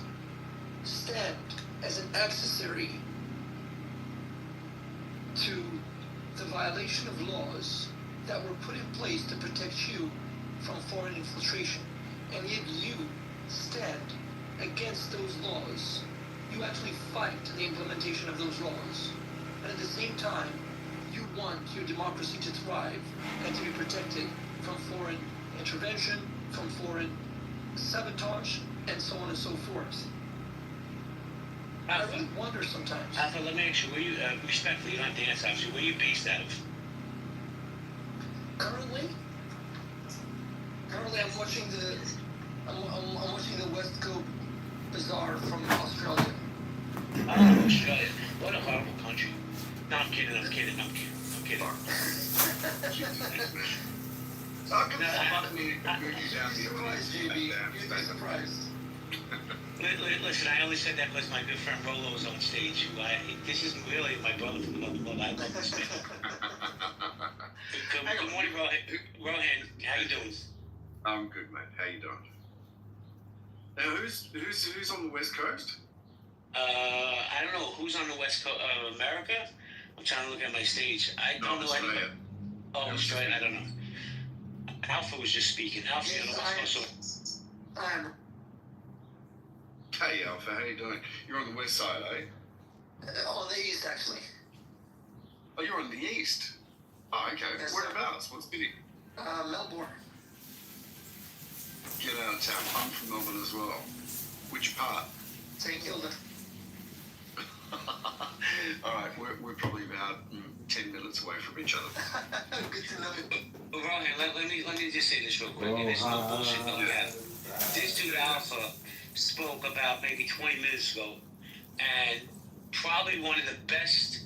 stand as an accessory to the violation of laws that were put in place to protect you from foreign infiltration. And yet you stand against those laws. You actually fight the implementation of those laws. And at the same time, you want your democracy to thrive and to be protected from foreign intervention, from foreign sabotage, and so on and so forth. I really wonder sometimes. Alpha, let me ask you, where you, respectfully, you don't have to answer, obviously, where you based out of? Currently, I'm watching I'm watching the West Coast Bazaar from Australia. Oh, Australia. What a horrible country. No, I'm kidding. How come surprised, JB. You'd be surprised. Listen, I only said that because my good friend Rolo was on stage. This isn't really my brother from another mother. I love this man. Good morning, Rohan. How you doing? I'm good, mate. How you doing? Now, who's on the West Coast? I don't know who's on the West Coast of America. I'm trying to look at my stage. I don't know Australia. anybody. Oh, Australia. I don't know. Alpha was just speaking. Alpha's on the West Coast. Hey, Alpha, how you doing? You're on the west side, eh? On the east, actually. Oh, you're on the east? Oh, okay. Yes, Whereabouts? What city? Melbourne. Get out of town. I'm from Melbourne as well. Which part? St. Kilda. All right, we're probably about 10 minutes away from each other. Good to know. Well, Rohan, let me just say this real quick. And there's no bullshit going on. This dude Alpha spoke about maybe 20 minutes ago, and probably one of the best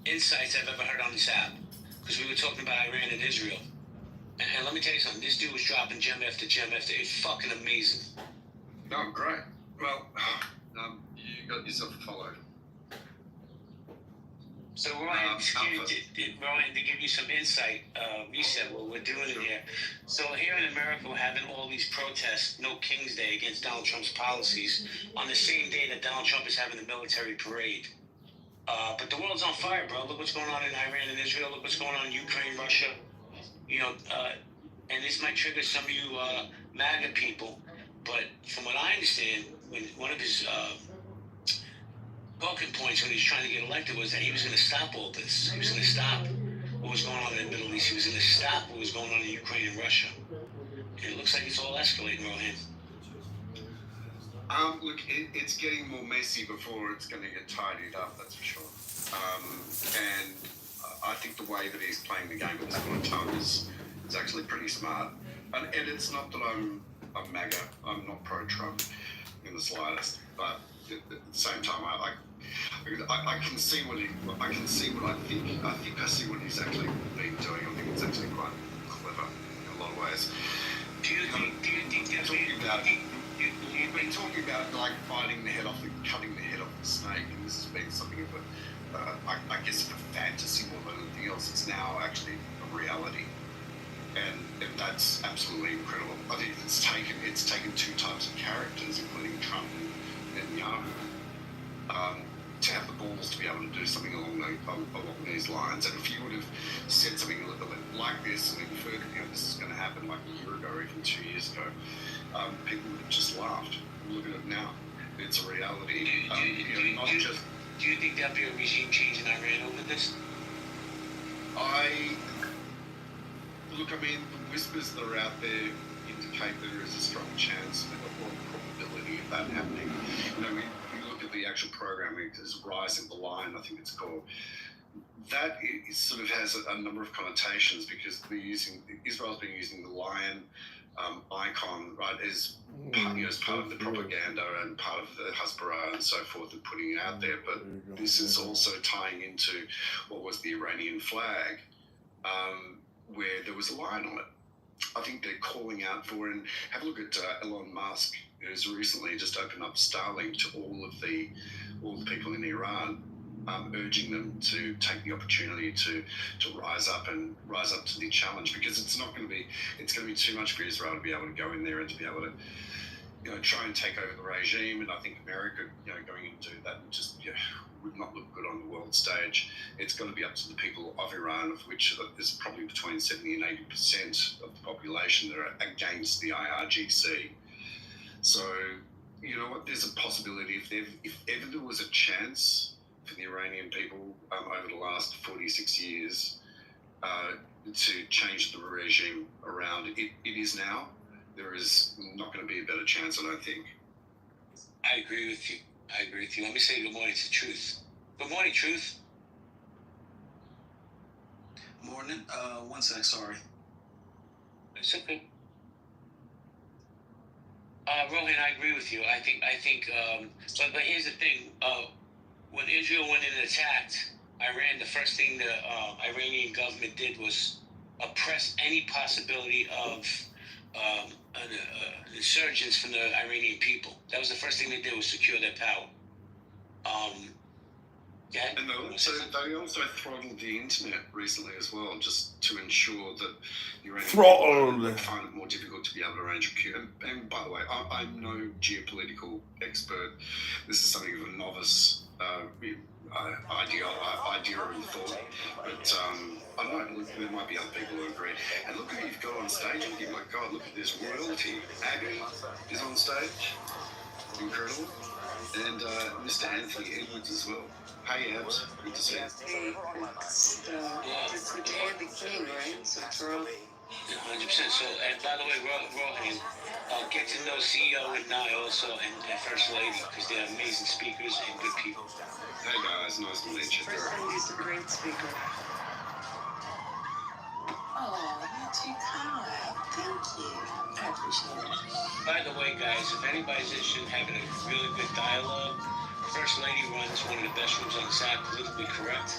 insights I've ever heard on this app, because we were talking about Iran and Israel. And let me tell you something, this dude was dropping gem after gem after, it's fucking amazing. Oh, great. Well, you got yourself a follow. So Rohan, to give you some insight, reset what we're doing in here. So here in America, we're having all these protests, no King's Day, against Donald Trump's policies, on the same day that Donald Trump is having the military parade. But the world's on fire, bro. Look what's going on in Iran and Israel. Look what's going on in Ukraine, Russia. You know, and this might trigger some of you MAGA people. But from what I understand, when one of his talking points when he was trying to get elected was that he was going to stop all this. He was going to stop what was going on in the Middle East. He was going to stop what was going on in Ukraine and Russia. And it looks like it's all escalating, Rohan. Look, it's getting more messy before it's going to get tidied up, that's for sure. And I think the way that he's playing the game at this point in time is actually pretty smart. And it's not that I'm MAGA. I'm not pro-Trump in the slightest. But at the same time, I can see what I think. I see what he's actually been doing. I think it's actually quite clever in a lot of ways. Do you think that's You've been talking about like cutting the head off the snake, and this has been something of I guess a fantasy more than anything else. It's now actually a reality, and that's absolutely incredible. I think it's taken two types of characters, including Trump and Yahoo, to have the balls to be able to do something along these lines. And if you would have said something like this and inferred, this is going to happen like a year ago or even 2 years ago, people would have just laughed. Look at it now; it's a reality. Do you think there'll be a regime change in Iran over this? I mean, the whispers that are out there indicate that there is a strong chance or probability of that happening. We look at the actual programming, there's Rise in the Line, I think it's called. That sort of has a number of connotations because Israel's been using the lion icon, right, as part of the propaganda and part of the Hasbara and so forth, and putting it out there. But this is also tying into what was the Iranian flag, where there was a lion on it. I think they're calling out for, and have a look at Elon Musk, who's recently just opened up Starlink to all the people in Iran, urging them to take the opportunity to rise up to the challenge, because it's going to be too much for Israel to be able to go in there and to be able to try and take over the regime. And I think America going in and do that would not look good on the world stage. It's going to be up to the people of Iran, of which there's probably between 70 and 80% of the population that are against the IRGC. So, you know what? There's a possibility if ever there was a chance for the Iranian people over the last 46 years to change the regime around, it is now. There is not going to be a better chance, I don't think. I agree with you. Let me say good morning to Truth. Good morning, Truth. Morning. 1 sec, sorry. It's okay. Rohan, I agree with you. I think. But here's the thing. When Israel went in and attacked Iran, the first thing the Iranian government did was oppress any possibility of an insurgents from the Iranian people. That was the first thing they did, was secure their power. And they also throttled the internet recently as well, just to ensure that the Iranian people would find it more difficult to be able to arrange a coup. And by the way, I'm no geopolitical expert. This is something of a novice idea and thought. But I don't know, there might be other people who agree. And look who you've got on stage. And my God, look at this royalty. Abby is on stage. Incredible. And Mr. Anthony Edwards as well. Hey, Abs. Good to see you. Hey, it's the day of the king, right? So throw. 100%. So, and by the way, Rohan, get to know CEO and Nye also, and First Lady, because they're amazing speakers and good people. Hey guys, nice to meet you. First Lady's a great speaker. Oh, that's too kind. Thank you. I appreciate it. By the way, guys, if anybody's interested in having a really good dialogue, First Lady runs one of the best rooms on the side, politically correct.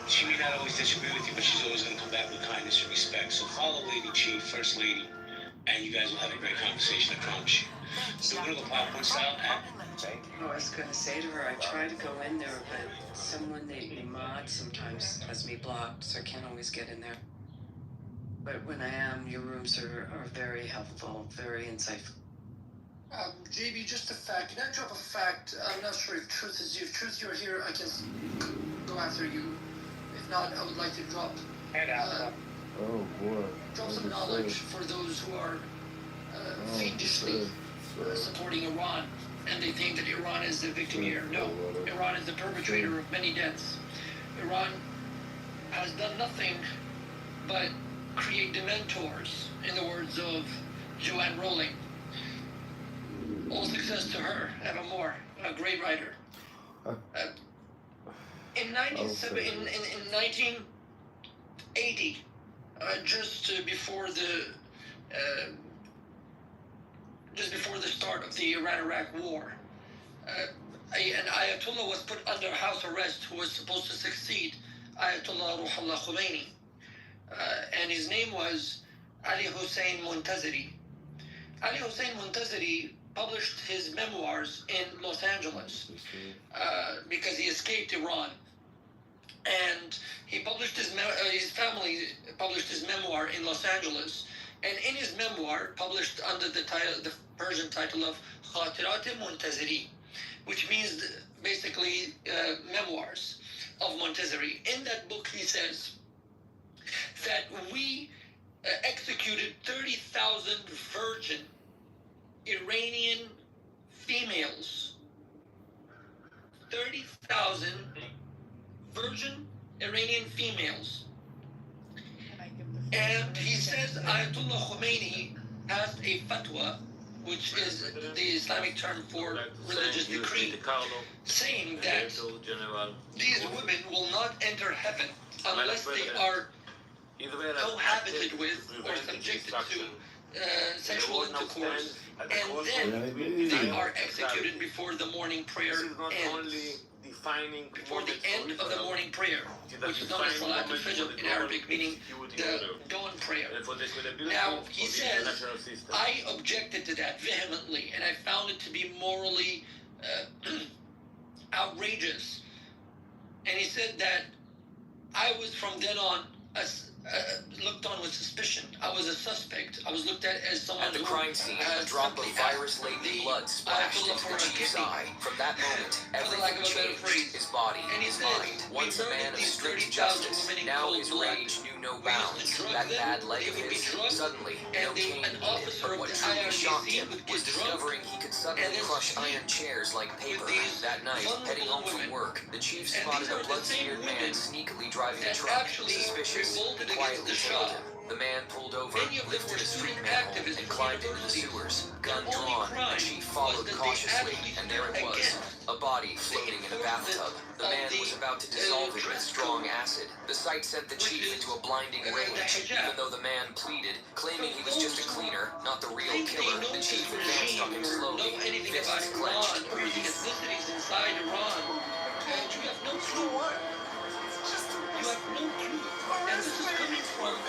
She may not always disagree with you, but she's always going to come back with kindness and respect. So follow Lady Chief, First Lady, and you guys will have a great conversation, I promise you. So we're going to go popcorn style. I was going to say to her, I try to go in there, but someone they mod sometimes has me blocked, so I can't always get in there. But when I am, your rooms are very helpful, very insightful. JB, just a fact. Can I drop a fact? I'm not sure if Truth is you. If Truth, you're here, I can go after you. If not, I would like to drop. Oh boy. Drop some knowledge for those who are fiendishly supporting Iran, and they think that Iran is the victim here. No, Iran is the perpetrator of many deaths. Iran has done nothing but create dementors, in the words of Joanne Rowling. All success to her, evermore. A great writer. In 1980, just before the start of the Iran-Iraq war, an Ayatollah was put under house arrest who was supposed to succeed Ayatollah Ruhollah Khomeini, and his name was Ali Hussein Montazeri. Ali Hussein Montazeri published his memoirs in Los Angeles because he escaped Iran, and he published his family published his memoir in Los Angeles, and in his memoir, published under the Persian title of Khatirat Montazeri, which means basically memoirs of Montazeri. In that book, he says that we executed 30,000 virgin Iranian females. 30,000 virgin Iranian females. And he says Ayatollah Khomeini passed a fatwa, which is the Islamic term for religious decree, saying that these women will not enter heaven unless they are cohabited with or subjected to sexual intercourse, and then they are executed before the morning prayer ends. Before the end of the morning prayer, which is known as Salat al-Fajr in Arabic, meaning the dawn prayer. Now, he says, I objected to that vehemently, and I found it to be morally outrageous. And he said that I was from then on looked on with suspicion. I was a suspect. I was looked at as someone At the who crime scene, a had drop of simply virus-laden the blood splashed fill up into for the a chief's kidney. eye. From that moment, For the lack everything of a better changed. phrase. His body, And he his says, mind. we Once a murdered man of these strict 30,000 justice, women in now cold his blood. rage knew no We used to bounds. drug That them. bad leg They of would be his, drugged, suddenly, and no chain an needed. officer But of what the truly shocked IRGC him would was get drunk discovering he could suddenly and then crush sleep iron chairs like paper. these That night, heading home vulnerable from women. work, the chief And spotted these a are the same blood-smeared man women sneakily driving a that truck. actually Suspicious, revolted he against quietly the tailed Shah. him. The man pulled over, Many of them lifted were a street student manhole, activists and from climbed into the universities. sewers. Their Gun only drawn, the crime chief was followed that they cautiously, actually and there it stood was, against a body floating in a bathtub. The man was about to dissolve it with strong acid. The sight sent the chief into a blinding rage. Even though the man pleaded, claiming he was just a cleaner, not the real killer, the chief advanced on him slowly, Anything about fists Iran clenched. or the ethnicities inside Iran, and you have no clue. You have no clue. And this is coming from The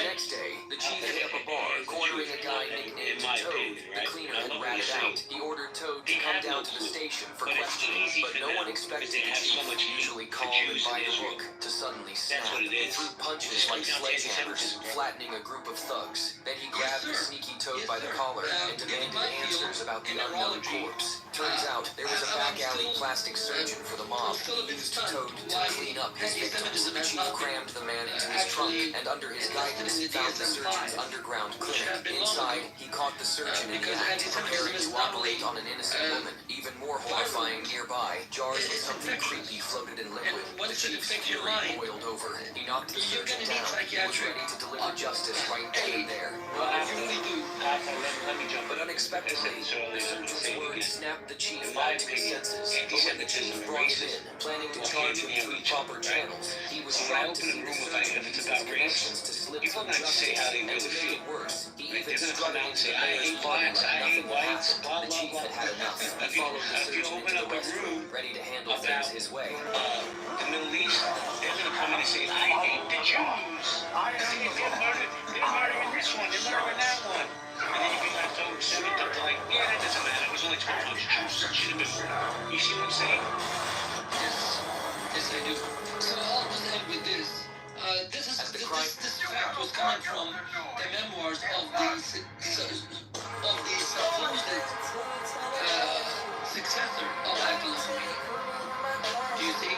next day, the chief hit up a bar, cornering a guy nicknamed Toad. The cleaner had ratted out. He ordered Toad to come down to the station for questioning, but no one expected the chief, usually calm and by the book, to suddenly snap. He threw punches like sledgehammers, flattening a group of thugs. Then he grabbed the sneaky Toad by the collar and demanded answers about the unknown corpse. Turns out, there was a back-alley plastic surgeon for the mob. He used Toad to clean up his victims. The chief crammed the man into his trunk, and under his guidance, found the surgeon's underground clinic. Inside, he caught the surgeon in the act, preparing to operate on an innocent woman. Even more horrifying nearby, jars with something creepy floated in liquid. The chief's fury boiled over. He knocked the surgeon down. He was ready to deliver justice right then and there. Let me jump But unexpectedly, the surgeon's words snapped the chief back to his senses. But when the chief brought him in, planning to charge him through proper channels, he was shocked to see the surgeon use his connections to slip through justice, and to make it worse, he even strutted into the mayor's party like nothing had happened. The chief had had enough. He followed the surgeon into the restroom, ready to handle things his way. The Middle East, they're gonna come in and say, I hate the Jews. They're murdering this one, they're murdering that one. And then you got so sent up to like, yeah, that doesn't matter. It was only 12 Jews. Should have been more. You see what I'm saying? Yes, I do. So I'll just end with this. This fact was coming from the memoirs of the supposed successor of Abdullah. Do you see?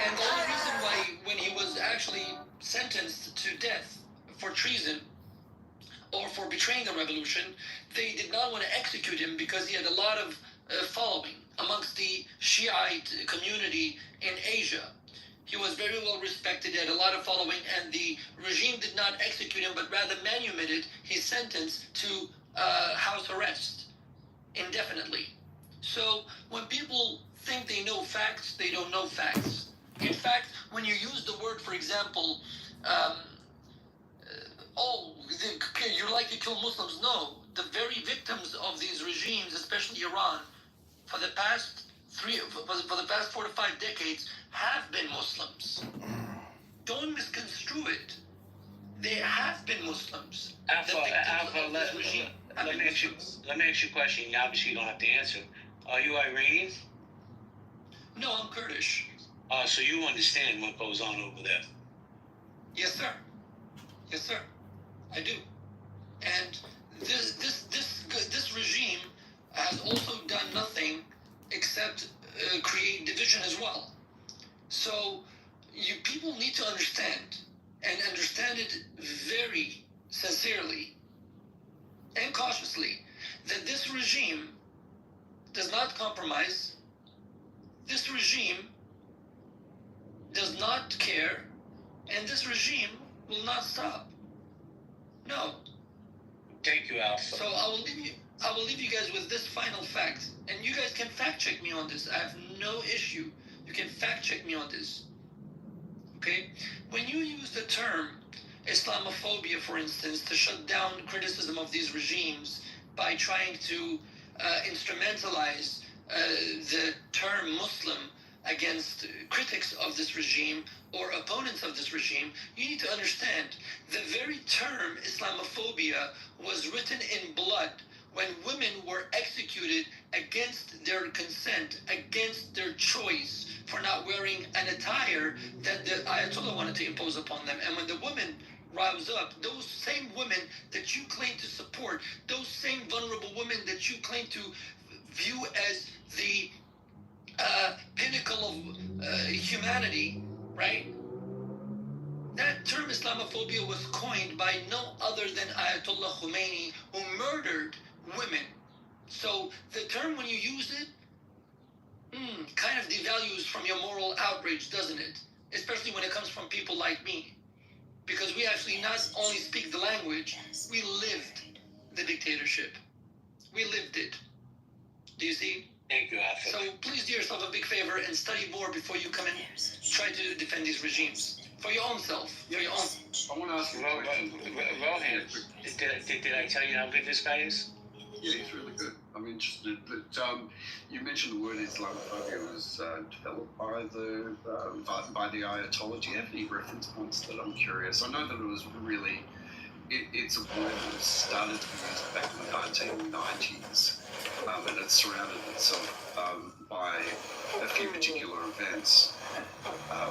And the only reason why, when he was actually sentenced to death for treason or for betraying the revolution, they did not want to execute him because he had a lot of following amongst the Shiite community in Asia. He was very well respected, had a lot of following, and the regime did not execute him, but rather manumitted his sentence to house arrest indefinitely. So when people think they know facts, they don't know facts. In fact, when you use the word, for example, you like to kill Muslims, no. The very victims of these regimes, especially Iran, for the past 4 to 5 decades, have been Muslims. Don't misconstrue it. They have been Muslims. Alpha, let me ask you a question. Obviously, you don't have to answer. Are you Iranian? No, I'm Kurdish. So you understand what goes on over there? Yes, sir. Yes, sir. I do. And this regime has also done nothing except create division as well. So people need to understand, and understand it very sincerely and cautiously, that this regime does not compromise. This regime does not care, and this regime will not stop. No. Thank you, Alpha. So I will leave you guys with this final fact, and you guys can fact check me on this. I have no issue. You can fact check me on this. Okay? When you use the term Islamophobia, for instance, to shut down criticism of these regimes by trying to instrumentalize the term Muslim against critics of this regime or opponents of this regime, you need to understand the very term Islamophobia was written in blood when women were executed against their consent, against their choice, for not wearing an attire that the Ayatollah wanted to impose upon them. And when the women rise up. Those same women that you claim to support, those same vulnerable women that you claim to view as the pinnacle of humanity, right? That term Islamophobia was coined by no other than Ayatollah Khomeini, who murdered women. So the term, when you use it, kind of devalues from your moral outrage, doesn't it? Especially when it comes from people like me. Because we actually not only speak the language, we lived the dictatorship. We lived it. Do you see? Thank you, Afik. So please do yourself a big favor and study more before you come and try to defend these regimes. For your own self. For your own. I want to ask you a question. Rohan, did I tell you how good this guy is? Yeah, he's really good. I'm interested that you mentioned the word Islamophobia was developed by the Ayatollah. Do you have any reference points that I'm curious? I know that it was really, it's a word that started to be used back in the 1990s, and it surrounded itself by a few particular events.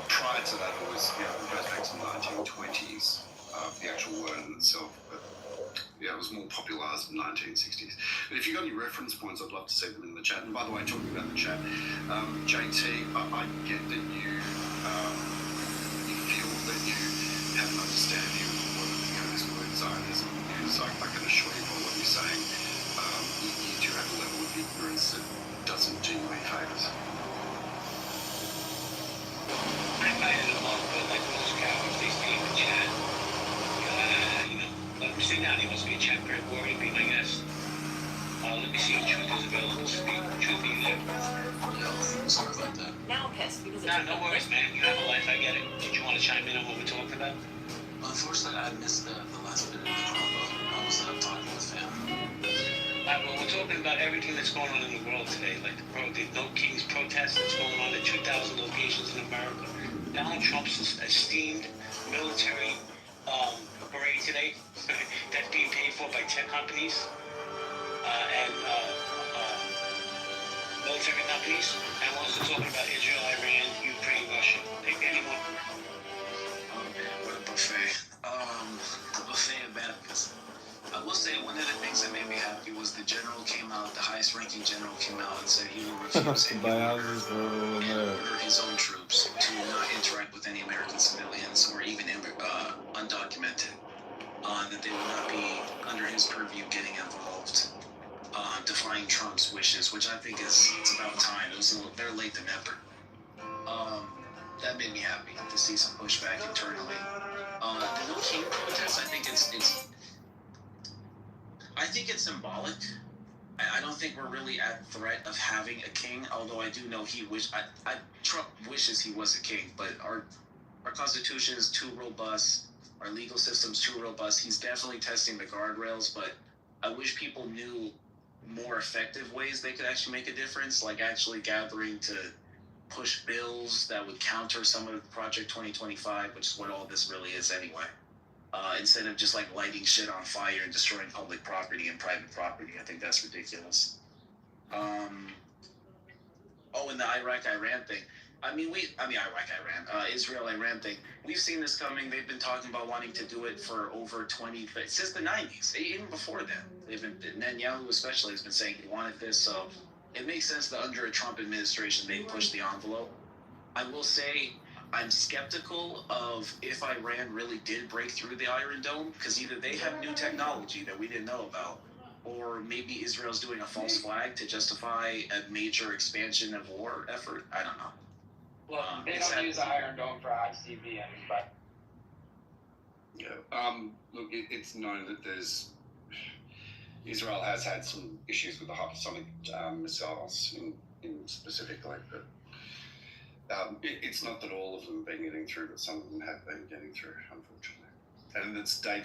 Prior to that, it was, it goes back to the 1920s, the actual word in itself. But yeah, it was more popularised in the 1960s. But if you've got any reference points, I'd love to see them in the chat. And by the way, talking about the chat, JT, I get that you feel that you have an understanding of what this word Zionism is. I can assure you from what you're saying, you do have a level of ignorance that doesn't do you any favours. I invited him up, but like those cowards, they stay in the chat. Let him sit down. He wants to be a chat group or he'd be my guest. Let me see if Truth is available to speak. Truth, are you there? Sorry about that. Now I'm pissed because No worries, man. You have a life. I get it. Did you want to chime in on what we're talking about? Unfortunately, I missed the last bit of the combo. I was talking with family. Well, we're talking about everything that's going on in the world today, like the No Kings protest that's going on at 2,000 locations in America. Donald Trump's esteemed military parade today that's being paid for by tech companies and military companies. And we're also talking about Israel, Iran, Ukraine, Russia. Pick anyone. What a buffet. The buffet of benefits. I will say one of the things that made me happy was the general came out, the highest ranking general came out and said he will refuse order his own troops to not interact with any American civilians or even undocumented. That they will not be under his purview getting involved, defying Trump's wishes, which I think it's about time. It was a little better late than never. That made me happy to see some pushback internally. The No King protest, I think it's symbolic. I don't think we're really at threat of having a king, although I do know Trump wishes he was a king, but our Constitution is too robust, our legal system's too robust. He's definitely testing the guardrails, but I wish people knew more effective ways they could actually make a difference, like actually gathering to push bills that would counter some of Project 2025, which is what all this really is anyway. Instead of just like lighting shit on fire and destroying public property and private property. I think that's ridiculous. And the Iraq-Iran thing. Israel-Iran thing. We've seen this coming. They've been talking about wanting to do it for over since the 90s, even before then. Netanyahu especially has been saying he wanted this, so it makes sense that under a Trump administration they pushed the envelope. I will say I'm skeptical of if Iran really did break through the Iron Dome, because either they have new technology that we didn't know about, or maybe Israel's doing a false flag to justify a major expansion of war effort. I don't know. Well, they don't use the Iron Dome for ICBMs, but... Yeah. Look, it's known that Israel has had some issues with the hypersonic missiles in specifically, but it's not that all of them have been getting through, but some of them have been getting through, unfortunately. And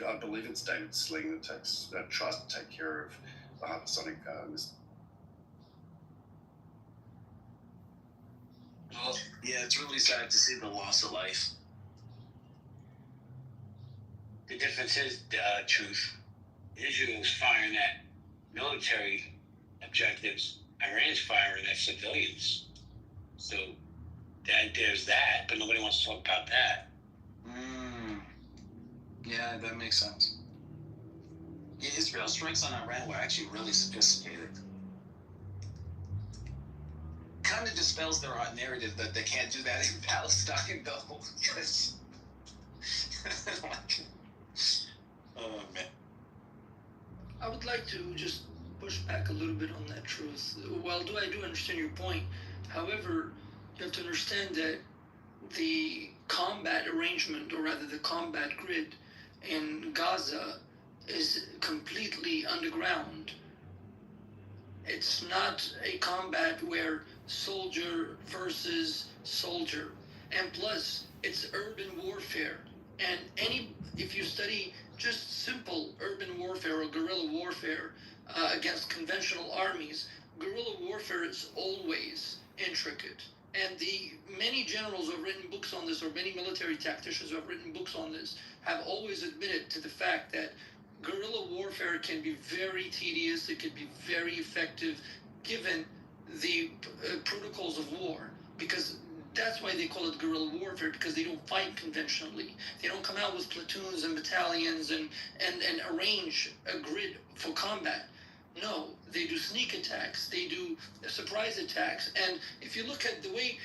I believe it's David Sling that tries to take care of the hypersonic missiles. Well, yeah, it's really sad to see the loss of life. The difference is, Truth, Israel's firing at military objectives. Iran's firing at civilians. So there's that, but nobody wants to talk about that. Yeah, that makes sense. Yeah, Israel's strikes on Iran were actually really sophisticated. Kind of dispels their own narrative that they can't do that in Palestine, though. Oh, man. I would like to just push back a little bit on that truth. While I do understand your point, however, you have to understand that the combat arrangement, or rather the combat grid in Gaza, is completely underground. It's not a combat where soldier versus soldier. And plus, it's urban warfare. And if you study just simple urban warfare or guerrilla warfare against conventional armies, guerrilla warfare is always intricate. And the many generals who have written books on this, or many military tacticians who have written books on this, have always admitted to the fact that guerrilla warfare can be very tedious, it can be very effective, given the protocols of war, because that's why they call it guerrilla warfare, because they don't fight conventionally. They don't come out with platoons and battalions and arrange a grid for combat. No, they do sneak attacks, they do surprise attacks, and if you look at the way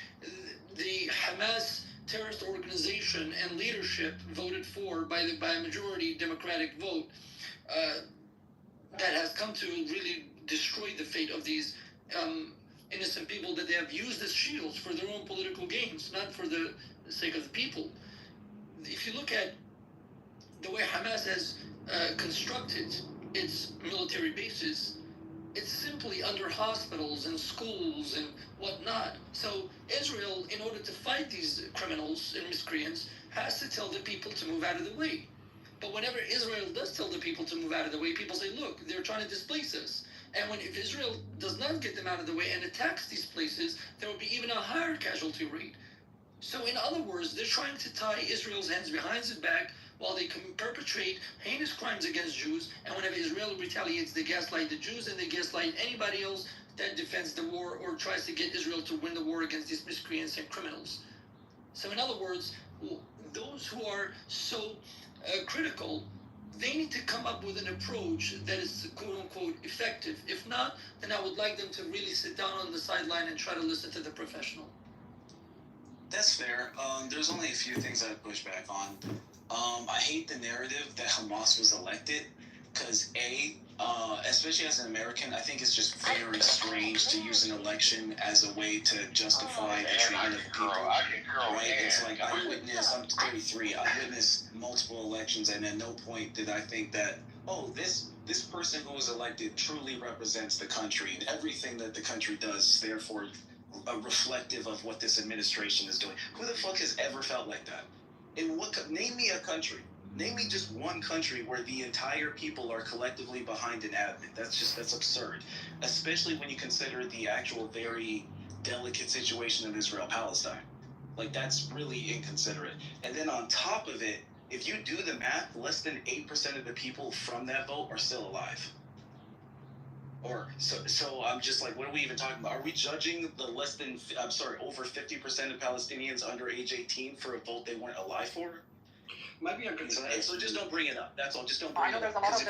the Hamas terrorist organization and leadership voted for by a majority Democratic vote, that has come to really destroy the fate of these innocent people that they have used as shields for their own political gains, not for the sake of the people. If you look at the way Hamas has constructed its military bases, it's simply under hospitals and schools and whatnot. So Israel, in order to fight these criminals and miscreants, has to tell the people to move out of the way. But whenever Israel does tell the people to move out of the way, people say, look, they're trying to displace us. And if Israel does not get them out of the way and attacks these places, there will be even a higher casualty rate. So in other words, they're trying to tie Israel's hands behind its back while they can perpetrate heinous crimes against Jews. And whenever Israel retaliates, they gaslight the Jews and they gaslight anybody else that defends the war or tries to get Israel to win the war against these miscreants and criminals. So in other words, those who are so critical, they need to come up with an approach that is quote-unquote effective. If not, then I would like them to really sit down on the sideline and try to listen to the professional. That's fair. There's only a few things I'd push back on. I hate the narrative that Hamas was elected, because especially as an American, I think it's just very strange to use an election as a way to justify the treatment of people. Right? It's like I'm 33, I witnessed multiple elections, and at no point did I think that, this person who was elected truly represents the country, and everything that the country does is therefore reflective of what this administration is doing. Who the fuck has ever felt like that? Name me a country. Name me just one country where the entire people are collectively behind an admin. That's absurd. Especially when you consider the actual very delicate situation of Israel-Palestine. Like, that's really inconsiderate. And then on top of it, if you do the math, less than 8% of the people from that vote are still alive. So I'm just like, what are we even talking about? Are we judging the over 50% of Palestinians under age 18 for a vote they weren't alive for? Maybe I could say. So just don't bring it up. That's all. Just don't I bring know it there's up. a lot of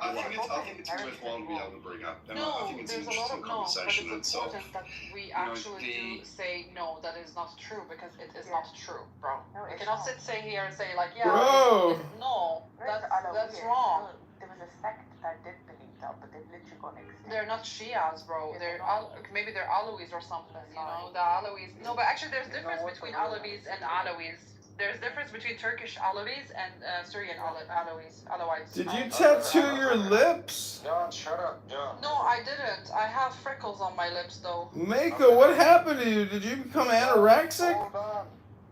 I think it's worthwhile to be able to bring up. And I think it's an interesting conversation but it's itself. important that we actually do say no, that is not true, because it is not true, bro. No, You it's cannot not. sit here and say like, yeah, Bro. no, that's wrong. There was a sect that did believe that, but they've literally gone extinct. They're not Shias, bro. Maybe they're Alawis or something, you know? The Alawis. No, but actually there's difference between Alawis and Alawis. There's difference between Turkish Alawis and Syrian Alawites. Did you tattoo your lips? John, shut up, John. No, I didn't. I have freckles on my lips, though. Mako, what happened to you? Did you become anorexic? Hold on.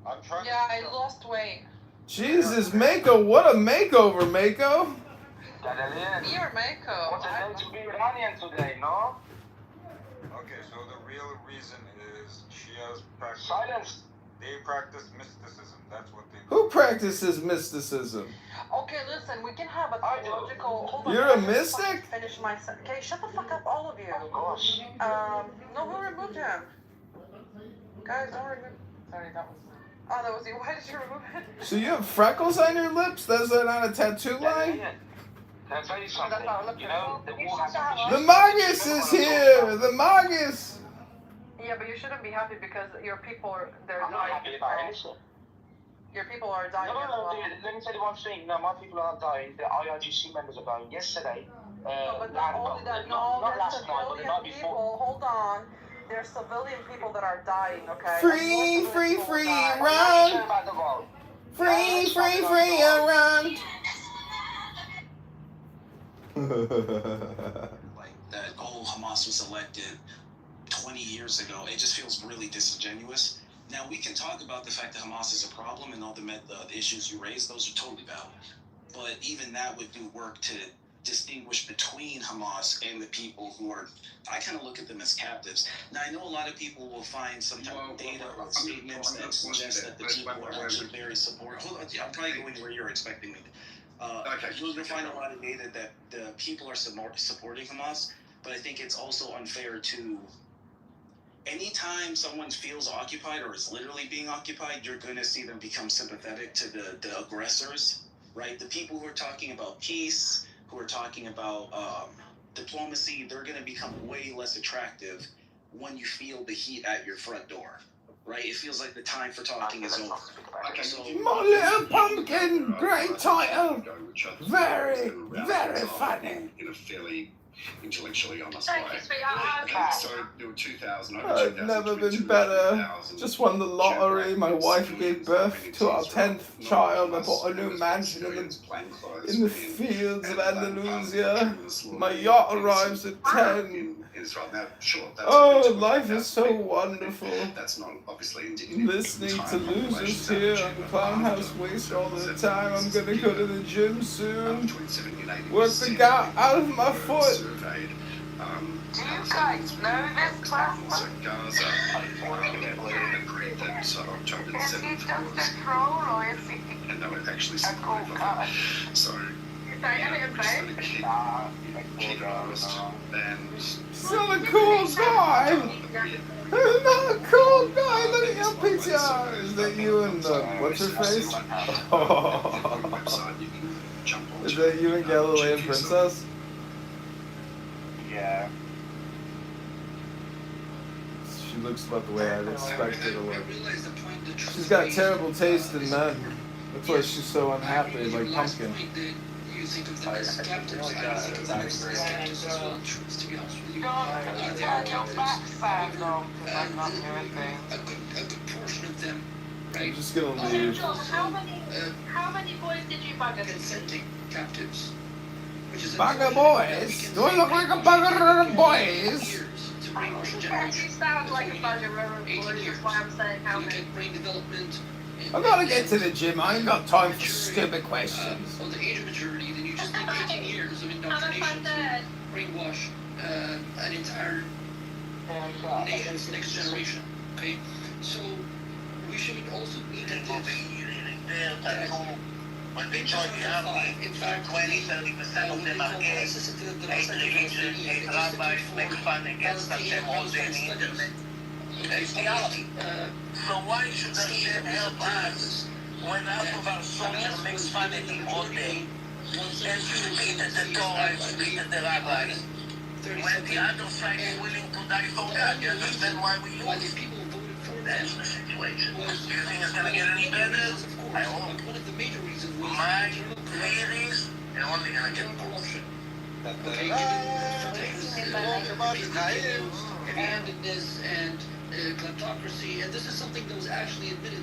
I'm trying Yeah, I lost weight. Jesus, Mako, what a makeover, Mako. You're Mako. What's it meant to be Iranian today, no? Okay, so the real reason is Shias practice. Silence. They practice mysticism. That's what they do. Who practices mysticism? Okay, listen, we can have a theological. Hold on. You're a mystic? Finish my sentence. Okay, shut the fuck up, all of you. Of course. No, who removed him? Guys, don't remove. Sorry, that was. Oh, that was you. Why did you remove it? So you have freckles on your lips? That's not a tattoo line? Can I tell you something? You know, the war has The Magus is here! The Magus! Yeah, but you shouldn't be happy because your people are they're I'm not dying. happy about anything. Your people are dying No, as well. dude, let me tell you one thing. No, my people aren't dying. The IRGC members are dying. Yesterday, No, but not only that. No, not there's last night, but the night civilian before. people. Hold on. There's civilian people that are dying. Okay. Free, free, free, What run! do you say about the war? Free, free, free, run! Like that, oh, Hamas was elected 20 years ago. It just feels really disingenuous. Now, we can talk about the fact that Hamas is a problem and all the issues you raised. Those are totally valid. But even that would do work to distinguish between Hamas and the people who are, I kind of look at them as captives. Now, I know a lot of people will find some type of data or statements that suggest that the people are actually very supportive. Hold on, I'm probably going where you're expecting me. You'll find a lot of data that the people are supporting Hamas, but I think it's also unfair to, anytime someone feels occupied or is literally being occupied, you're going to see them become sympathetic to the aggressors, right? The people who are talking about peace, who are talking about diplomacy, they're going to become way less attractive when you feel the heat at your front door, right? It feels like the time for talking is over. So, My Little Pumpkin, great title. Very, very funny. In a fairly intellectually honest Thank way. you, sweetheart. Okay, so there were 2,000. I've never been better. Just won the lottery. My wife gave birth to our 10th child. I bought a new mansion in the fields of Andalusia. My yacht arrives at 10. Oh, life is so wonderful. That's not obviously indicative. Listening to losers here on Clownhouse Waste all the time. I'm gonna go to the gym soon. Work the gout out of my foot. Do you guys know this person? Is he just a troll or is he and they were actually a cool guy? So Sorry, I'm in a kid artist and He's not a cool guy. He's not a cool guy. Look at your picture. Is that you and what's her face? Is that you and Galilean Princess? Yeah. She looks about the way I'd expect her to look. She's got terrible taste in men. That's why she's so unhappy, like Pumpkin. You think of them as captives. I don't think of them as captives as well, to be honest with you. Turn your backside off, because I'm not doing things. A good portion of them, right? I'm just gonna leave. How many boys did you bugger? Consenting captives. Bugger boys? Do I look like a bugger of boys? You sound like a bugger of boys, that's why I'm saying how many. Brain development. I gotta get to the gym. I ain't got time for stupid questions. On the age of maturity, then you just need 18 years of indoctrination to brainwash an entire nation's next generation. Okay, so we should also look at this. When they join the army, 20-30% of them are gay. 8 religions, 8 rabbis make fun against them all day on the internet. It's reality. So why should Hashem help us when half of our soldiers makes fun at him all day and spit at the Torah and spit at the rabbis? When the other side is willing to die for God, you understand why we lose? That's the situation. Do you think it's going to get any better? I hope. My theories, they're only going to get corruption. Okay, handedness and kleptocracy, and this is something that was actually admitted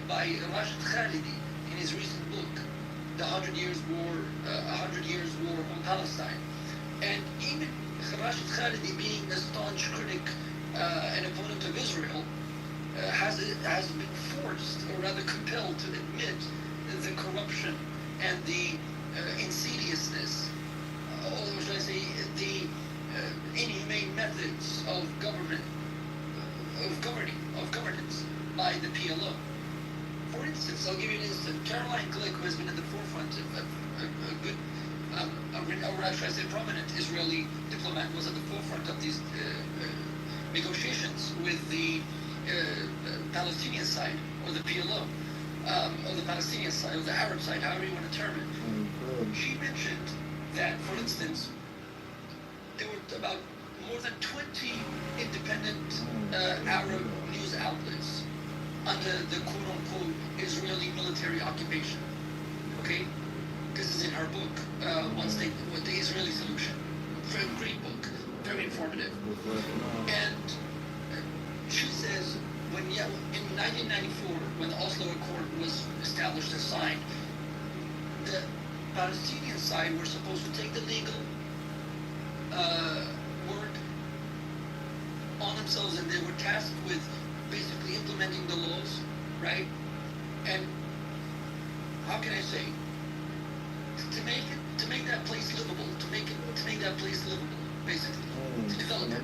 by Rashid Khalidi in his recent book, The 100 Years War on Palestine. And even Rashid Khalidi, being a staunch critic and opponent of Israel, has been forced, or rather compelled, to admit the corruption and the insidiousness, or should I say, the inhumane methods of governance by the PLO. For instance, I'll give you an instance. Caroline Glick, who has been at the forefront, a good, or should I say, prominent Israeli diplomat, was at the forefront of these negotiations with the Palestinian side or the PLO, or the Palestinian side, or the Arab side, however you want to term it. She mentioned that, for instance, there were about more than 20 independent Arab news outlets under the quote-unquote Israeli military occupation. Okay? This is in her book, One State, The Israeli Solution. Very great book, very informative. And she says, in 1994, when the Oslo Accord was established and signed, the Palestinian side were supposed to take the legal work on themselves, and they were tasked with basically implementing the laws, right? And how can I say, to make that place livable, to make that place livable, basically, to develop it.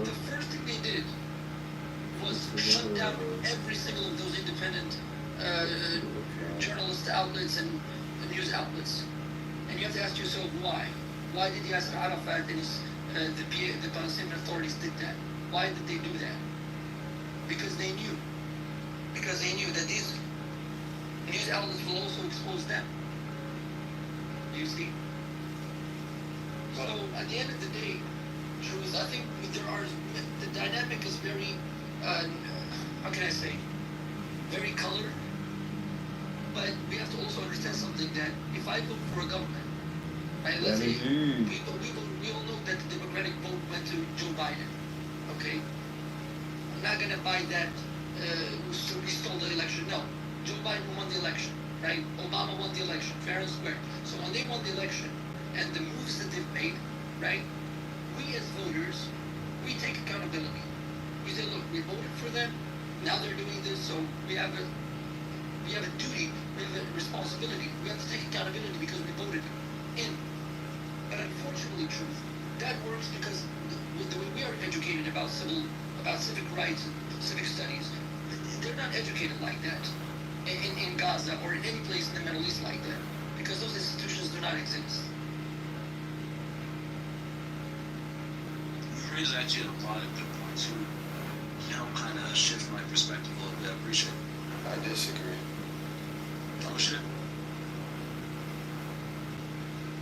The first thing they did was shut down every single of those independent journalist outlets and news outlets. And you have to ask yourself why. Why did Yasser Arafat and the Palestinian authorities did that? Why did they do that? Because they knew. Because they knew that these news outlets will also expose them. You see? So at the end of the day, truth, I think the dynamic is very, how can I say, very colored. But we have to also understand something, that if I vote for a government, right, let's say, we all know that the Democratic vote went to Joe Biden, okay? I'm not gonna buy that, we stole the election. No, Joe Biden won the election, right? Obama won the election, fair and square. So when they won the election, and the moves that they've made, right, we as voters, we take accountability. We say, look, we voted for them, now they're doing this, so we have a duty, we have a responsibility. We have to take accountability because we voted in. But unfortunately, truth, that works because the way we are educated about civic rights and civic studies, they're not educated like that in Gaza or in any place in the Middle East like that, because those institutions do not exist. You raised actually a lot of good points who help kind of shift my perspective a little bit. I appreciate it. I disagree. Oh shit.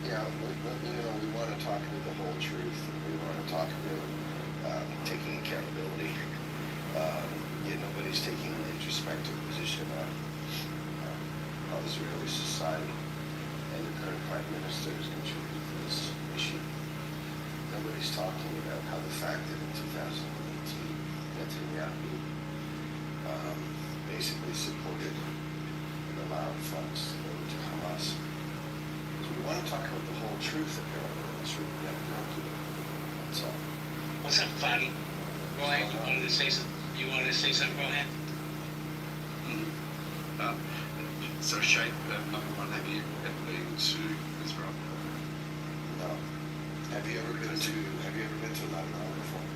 Yeah, we want to talk about the whole truth. We want to talk about taking accountability. Nobody's taking an introspective position on Israeli society, and the current prime minister has contributed to this issue. Nobody's talking about how the fact that in 2018, Netanyahu basically supported and allowed funds to go to Hamas. So we want to talk about the whole truth of this. We have to go to it. That's all. What's up, Fadi? Go ahead. You wanted to say something? Go ahead. So, Shape, number one, have you ever been to Israel? No. Have you ever been to Lebanon before?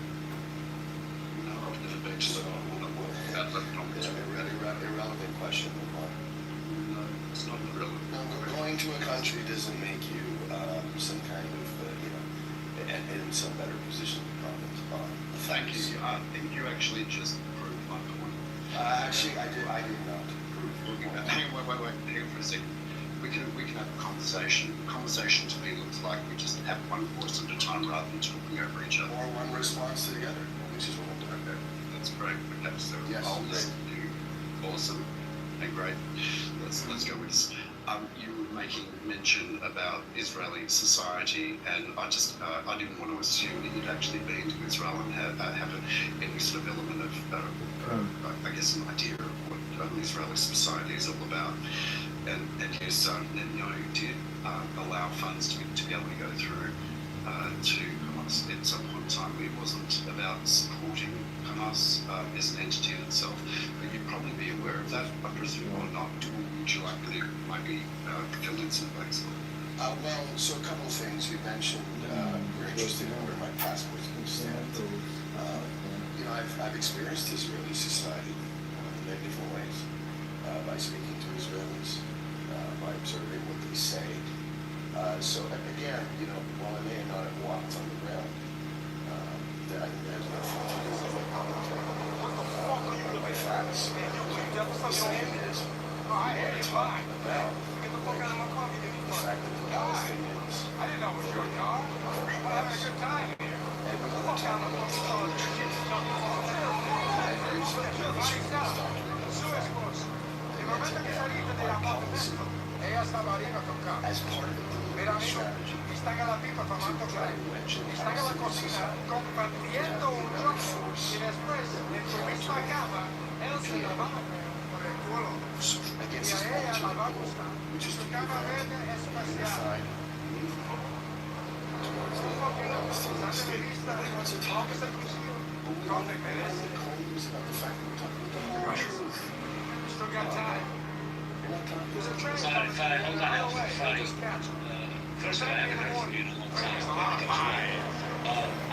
No, I've never been to Lebanon. It's an irrelevant question. No, it's not irrelevant. No, going to a country doesn't make you some kind of, in some better position to comment on. Thank you. I think you actually just proved my point. Actually, I did not. Hang on, wait, hang on for a second. We can have a conversation. Conversation to me looks like we just have one voice at a time rather than talking over each other. Or one response to the other, which is what I'm doing. Okay, that's great. Okay, so yes, I'll listen to you. Awesome and great. Let's go with this. You were making mention about Israeli society, and I didn't want to assume that you'd actually been to Israel and have any sort of element of, I guess, an idea of what Israeli society is all about. And yes, Netanyahu did allow funds to be able to go through to Hamas at some point in time. It wasn't about supporting Hamas as an entity in itself, but you'd probably be aware of that, I presume, or not. Would you like me to maybe fill in some blanks? Well, so a couple of things. You mentioned you're interested in where my passport's going to stand. I've experienced Israeli society in many different ways, by speaking to Israelis, by observing what they say. So again, while I may not have walked on the ground, that has nothing to do with my commentary. My facts. what I'm saying is, we want to talk about the fact that the Palestinians are having a good time here. And we want to talk about the Palestinians. And there's scruples documenting the fact that our policy as part of the political strategy to try to wedge in Palestinian society is that we never force against this ultimate goal, which is to prevent a unified movement towards the Palestinian state. Nobody wants to talk about this. But we want to make claims about the fact that we're talking about the whole truth. Still got time. We're not talking about the Fine, hold on, Alfred, fine. First of all, I haven't heard from you in a long time.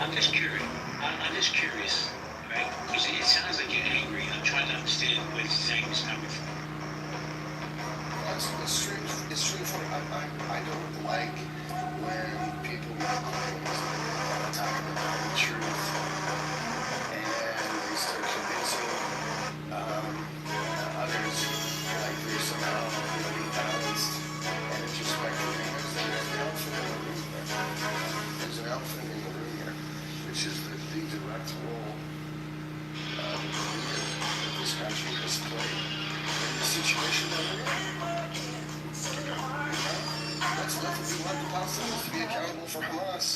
I'm just curious, right? Because it sounds like you're angry. I'm trying to understand where this anger is coming from. It's straightforward. I don't like when people make claims on top of the truth and they start convincing others like they're somehow being balanced and it's just like there's an elephant in the room there. There's an elephant in the room here, which is the direct role of the leader that this country has played in the situation that we're in. We want the Palestinians to be accountable for Hamas,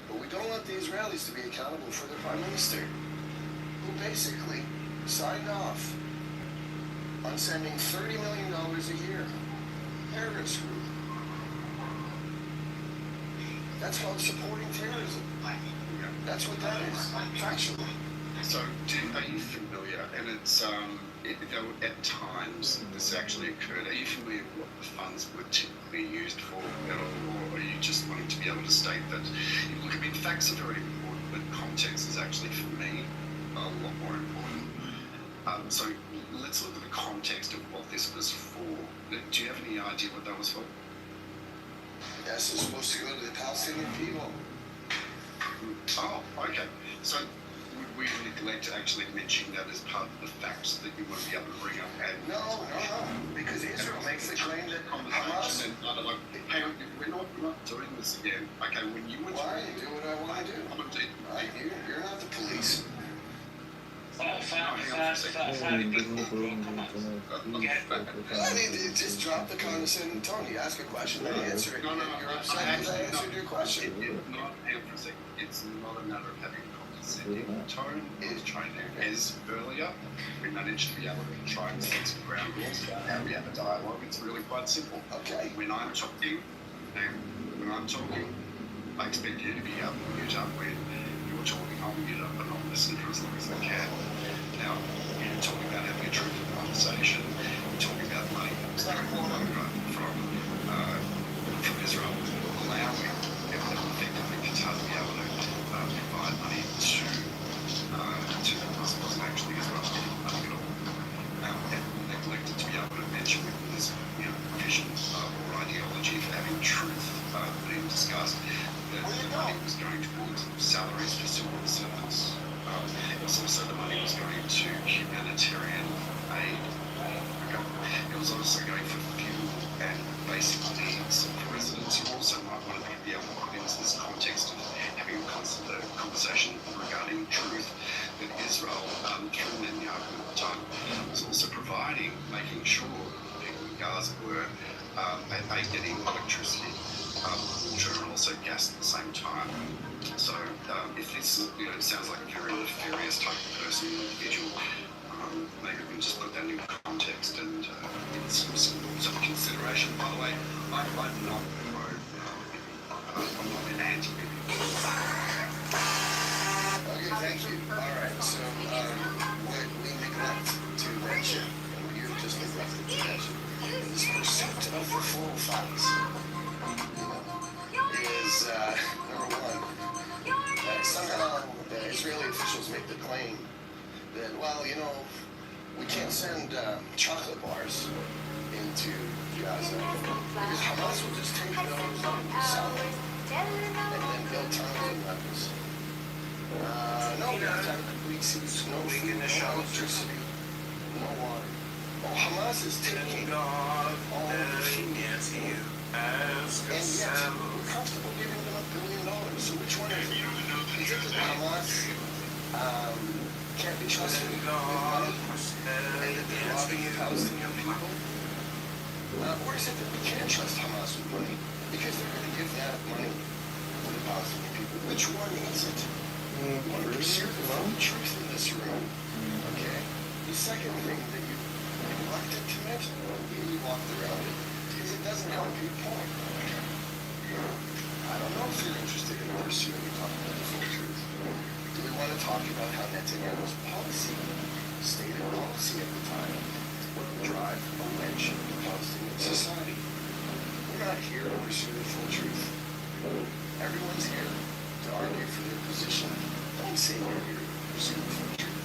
but we don't want the Israelis to be accountable for their prime minister, who basically signed off on sending $30 million a year. Terrorist group. That's called supporting terrorism. That's what that is, factually. So, are you familiar? And it's at times this actually occurred. Are you familiar with what the funds were typically used for, or are you just wanting to be able to state that? Look, I mean, facts are very important, but context is actually for me a lot more important. So let's look at the context of what this was for. Do you have any idea what that was for? Yes, it's supposed to go to the Palestinian people. Oh, okay. So would we neglect to actually mention that as part of the facts that you want to be able to bring up? And no, because Israel makes the claim that Hamas... Hang on, we're not doing this again. Okay, when you were... Why? Do what I want to do. You're not the police. I mean, just drop the condescending tone. You ask a question, I answer it. You're upset because I answered your question. Not everything. It's not a matter of having a condescending tone. Is trying to, as earlier, we managed to be able to try and set some ground rules about how we have a dialogue. It's really quite simple. Okay. When I'm talking, I expect you to be able to mute up when you're talking. I'll mute up and I'll listen for as long as I can. Now, you're talking about having a truthful conversation. You're talking about money from Israel, allowing effectively Qatar to be able to provide money to Hamas. It wasn't actually Israel getting money at all. And neglected to be able to mention this vision or ideology for having truth being discussed, that the money was going towards salaries for civil servants. It was also the money was going to humanitarian aid. It was also going for fuel and basic needs for residents. You also might want to be able to put into this context of having a conversation regarding truth that Israel, through Netanyahu at the time, was also providing, making sure people in Gaza were getting electricity, water, and also gas at the same time. So if this sounds like a very nefarious type of person, individual, maybe we can just put that in context and get some consideration. By the way, I'm not I'm not an anti-bigot. Okay, thank you. All right, so what we neglect to mention, and what you've just neglected to mention, in this pursuit of the full facts, is number one, somehow Israeli officials make the claim that, well, we can't send chocolate bars into Gaza because Hamas will just take those and sell them and then build tons of weapons. No, we have to have complete cease, no food, no electricity, no water. Hamas is taking all of the food, and yet we're comfortable giving them $1 billion. So which one is it? Is it that Hamas can't be trusted with money, and that they're robbing the Palestinian people? Or is it that we can't trust Hamas with money because they're going to give that money to the Palestinian people? Which one is it? We want to pursue the truth in this room. Okay? The second thing that you reluctant to mention, you walked around it, is it doesn't help your point. I don't know if you're interested in pursuing and talking about the full truth. Do we want to talk about how Netanyahu's policy, stated policy at the time, would drive a wedge in the Palestinian society? We're not here to pursue the full truth. Everyone's here to argue for their position. Don't say we're here to pursue the full truth.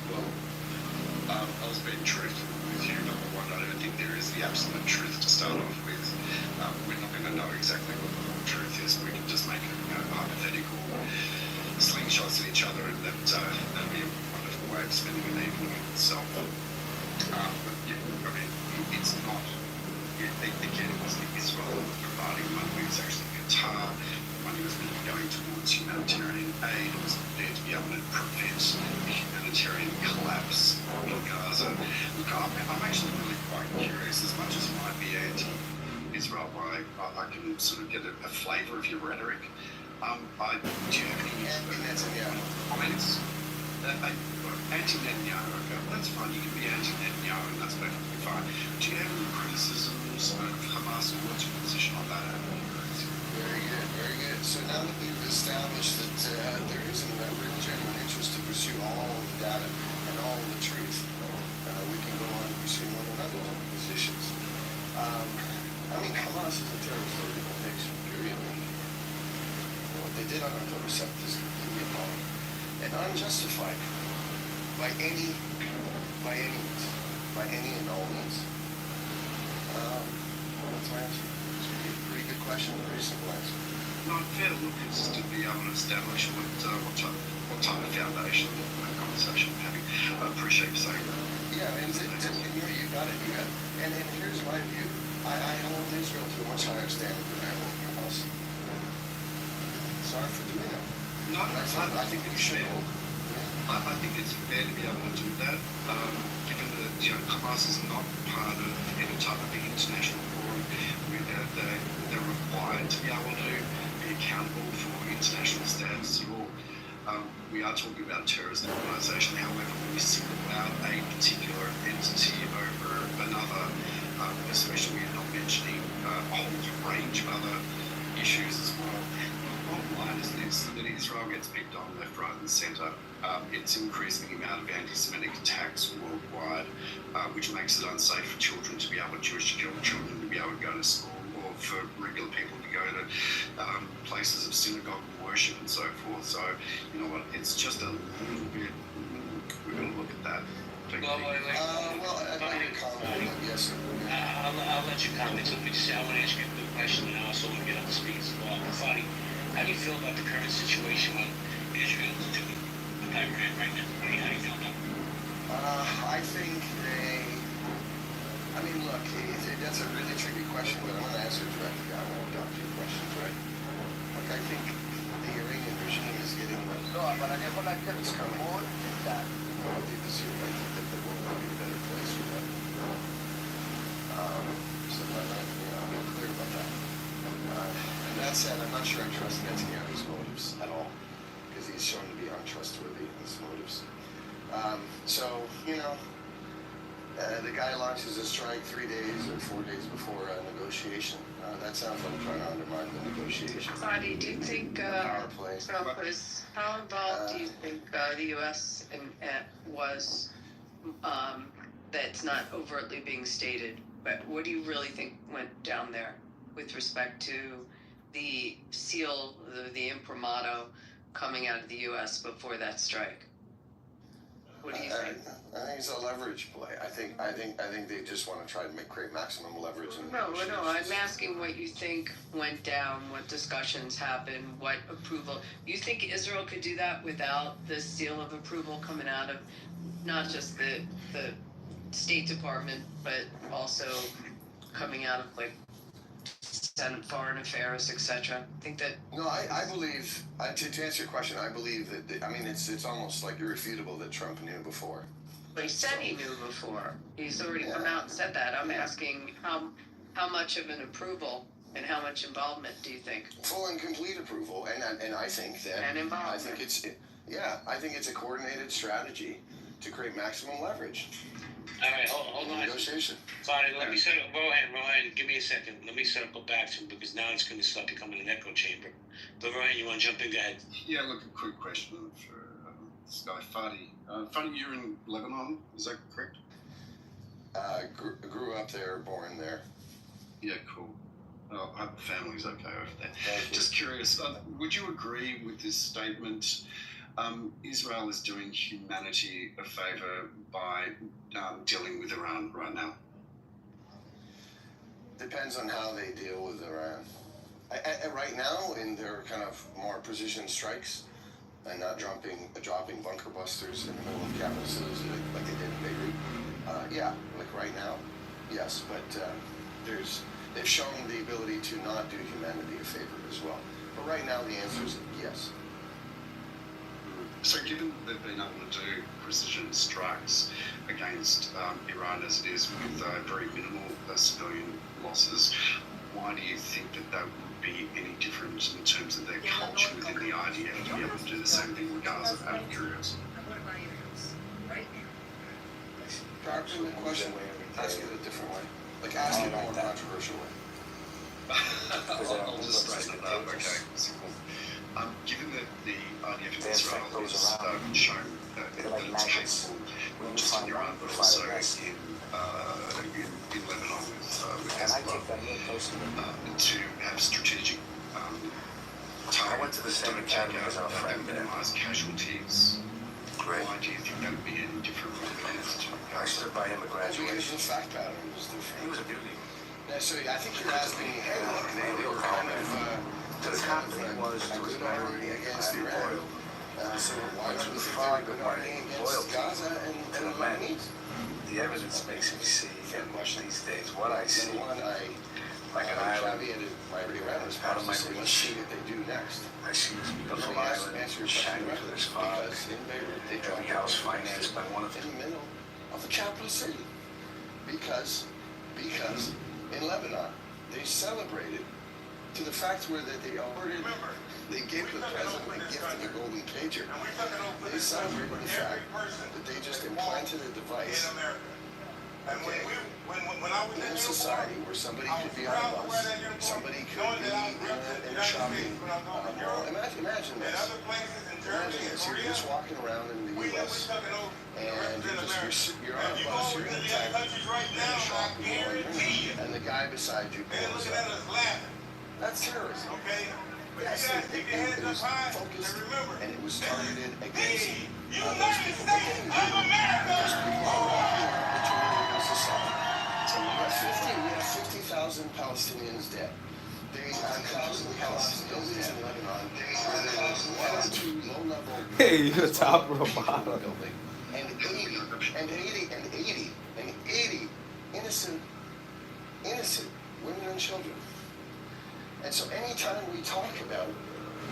Well, I was being truthful with you, number one. I don't think there is the absolute truth to start off with. We're not going to know exactly what the whole truth is. We can just make hypothetical slingshots at each other, and that'd be a wonderful way of spending an evening in itself. But yeah, I mean, it's not. Again, it wasn't Israel providing money. It was actually Qatar. Money was being going towards humanitarian aid. It was there to be able to prevent the humanitarian collapse in Gaza. Look, I'm actually really quite curious, as much as you might be anti-Israel, I can sort of get a flavour of your rhetoric. Do you have any... Netanyahu. I mean, it's... anti-Netanyahu, okay, well, that's fine. You can be anti-Netanyahu, and that's perfectly fine. Do you have any criticisms of Hamas, or what's your position on that? Very good, very good. So now that we've established that there is a real genuine interest to pursue all of the data and all of the truth, we can go on to pursue one another's positions. I mean, Hamas is a terrorist organization, period. What they did on October 7th is completely appalling and unjustified by any means, by any and all means. That's my answer. Pretty good question, very simple answer. Not fair to look is just to be able to establish what type of foundation the conversation we're having. I appreciate you saying that. Yeah, and you got it. And here's my view. I hold Israel to a much higher standard than I hold Hamas. Sorry for doing that. No, I think you should hold. I think it's fair to be able to do that, given that Hamas is not part of any type of international forum. They're required to be able to be accountable for international standards at all. We are talking about a terrorist organisation. However, when we single out a particular entity over another, especially we're not mentioning a whole range of other issues as well. The bottom line is this, that Israel gets picked on left, right and centre. It's increasing the amount of anti-Semitic attacks worldwide, which makes it unsafe for children to be able, Jewish children to be able to go to school, or for regular people to go to places of synagogue and worship and so forth. So, you know what, it's just a little bit, we're going to look at that. Well, I'd like to comment on that, yes. I'll let you comment too, but I want to ask you a quick question, and I also want to get up to speed as well. Fadi, how do you feel about the current situation with Israel doing Iran right now? How do you feel about it? I think look, that's a really tricky question, but I'm going to answer it directly. I won't adopt your questions, right? Look, I think the Iranian regime is getting it's coming on that. I think that the world will be a better place for them. So I'm not clear about that. And that said, I'm not sure I trust Netanyahu's motives at all, because he's shown to be untrustworthy in his motives. The guy launches a strike 3 days or 4 days before a negotiation. That sounds like trying to undermine the negotiation. Fadi, do you think, power play. how involved do you think the U.S. was, that's not overtly being stated, but what do you really think went down there with respect to the seal, the imprimato coming out of the U.S. before that strike? What do you think? I think it's a leverage play. I think they just want to try to create maximum leverage. No, I'm asking what you think went down, what discussions happened, what approval. You think Israel could do that without the seal of approval coming out of not just the State Department, but also coming out of like Senate Foreign Affairs, etc. I think that. No, I believe to answer your question, I believe that I mean it's almost like irrefutable that Trump knew before. But he said he knew before. He's already come out and said that. I'm asking how much of an approval and how much involvement do you think? Full and complete approval, and I think that and involvement. I think it's a coordinated strategy to create maximum leverage. All right, hold on. Negotiation. Fine, let me set up. Ryan, give me a second. Let me set up a back to him because now it's going to start becoming an echo chamber. But Ryan, you want to jump in? Go ahead. Yeah, look, a quick question for this guy, Fadi. Fadi, you're in Lebanon, is that correct? Grew up there, born there. Yeah, cool. Well, I hope the family's okay over there. Just curious, would you agree with this statement? Israel is doing humanity a favor by dealing with Iran right now. Depends on how they deal with Iran. Right now, in their kind of more precision strikes and not dropping bunker busters in the middle of capital cities like they did in Beirut. Yeah, like right now, yes, but they've shown the ability to not do humanity a favor as well. But right now, the answer is yes. So given that they've been able to do precision strikes against Iran as it is with very minimal civilian losses, why do you think that would be any different in terms of their culture within the IDF to be able to do the same thing with Gaza out of curiosity? Perhaps the question, ask it a different way. Like ask it in a more controversial way. I'll just straighten it up, okay. Given that the IDF in Israel has shown that it's capable, not just in Iran, but also in Lebanon with Hezbollah, to have strategic targets that don't take out and minimise casualties, why do you think that would be any different when it comes to I stood by him at graduation. The fact pattern was different. He was a beauty. So I think you're asking me, hey, look, they were kind of the conflict was a good army against Iran. So why was it a good army against Gaza and the Lebanese? The evidence makes me see and much these days what I see. Like an island. My read part of my let's see what they do next. I see this beautiful island shining with its fog. Every house financed by one of them. In the middle of the capital city. Because in Lebanon, they celebrated to the fact where that they ordered, they gave the president a gift of a golden pager. They celebrated the fact that they just implanted a device. Okay. In a society where somebody could be on a bus, somebody could be in a shopping mall. Imagine this. You're just walking around in the U.S. and you're on a bus, you're in a taxi, in a shopping mall, and the guy beside you pulls up. That's terrorism. Yes, it was focused and it was targeted against those people. Those people are society. So we have 50,000 Palestinians dead. They have thousands of buildings in Lebanon where there was one or two low-level Hey, the top or the bottom. building, and 80 innocent women and children. And so anytime we talk about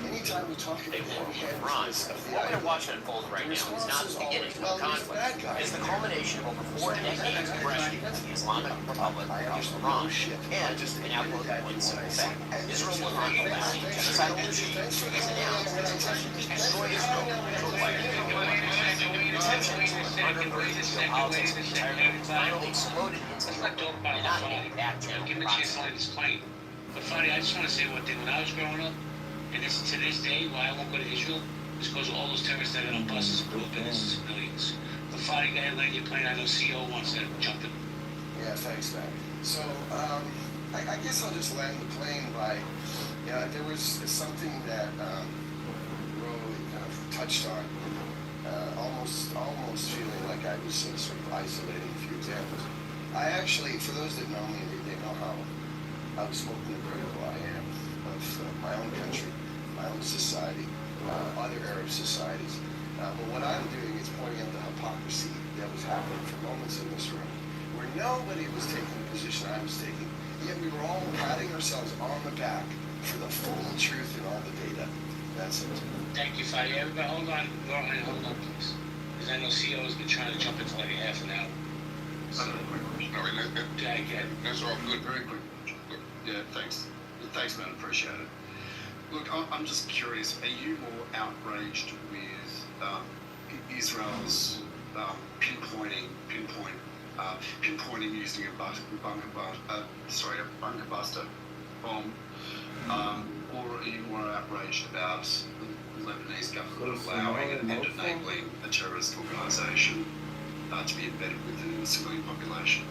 the heavy-handedness of the What we're watching unfold right now is not the beginning of the conflict. It's the culmination of over 4 decades of aggression against the Islamic Republic of Iran and an outlook of one simple fact. Israel will not allow the genocidal regime has announced its intention to destroy Israel to acquire the intention to undermine the geopolitics of the entire region finally exploded into not a bad Give me a chance to land this plane. But Fadi, I just want to say one thing. When I was growing up, and to this day, why I won't go to Israel is because of all those terrorists that are on buses grew up in as civilians. But Fadi, go ahead, land your plane. I know CEO wants to jump in. Yeah, thanks, man. So, I guess I'll just land the plane by, there was something that Ro kind of touched on almost feeling like I was sort of isolating a few examples. I actually, for those that know me, they know how outspoken and critical I am of my own country, my own society, other Arab societies. But what I'm doing is pointing out the hypocrisy that was happening for moments in this room, where nobody was taking the position I was taking, yet we were all patting ourselves on the back for the full truth in all the data. That's it. Thank you, Fadi. Everybody, hold on, please. Because I know CEO has been trying to jump into like a half an hour. No, that's all good. Very quick. Look, yeah, thanks. Thanks, man. Appreciate it. Look, I'm just curious. Are you more outraged with Israel's pinpointing using a bunker buster bomb, or are you more outraged about the Lebanese government allowing and enabling a terrorist organisation to be embedded within the civilian population?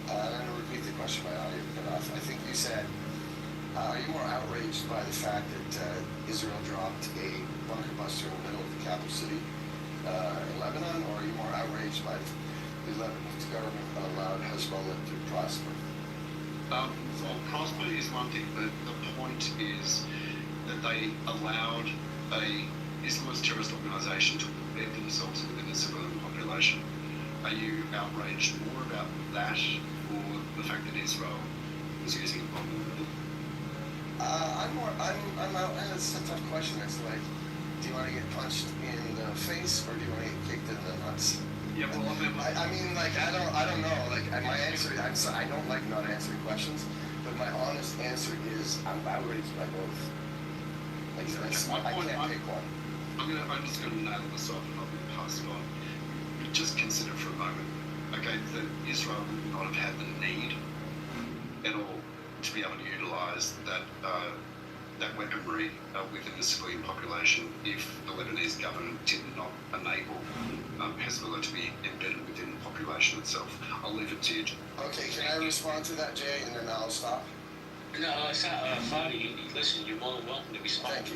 I'm going to repeat the question. My audio cut off. I think you said, are you more outraged by the fact that Israel dropped a bunker buster in the middle of the capital city in Lebanon, or are you more outraged by the Lebanese government allowed Hezbollah to prosper? Well, prosper is one thing, but the point is that they allowed a Islamist terrorist organisation to embed themselves within the civilian population. Are you outraged more about that, or the fact that Israel was using a bomb in the middle? I'm out, and it's a tough question. It's like, do you want to get punched in the face, or do you want to get kicked in the nuts? Yeah, well, I mean, like, I don't know. Like, my answer, I don't like not answering questions, but my honest answer is, I'm outraged by both. Like, I can't pick one. I'm just going to nail this off and I'll be passed on. But just consider for a moment, okay, that Israel would not have had the need at all to be able to utilise that weaponry within the civilian population if the Lebanese government did not enable Hezbollah to be embedded within the population itself. I'll leave it to you. Okay, can I respond to that, Jay, and then I'll stop? No, it's not, Fadi, listen, you're more than welcome to respond.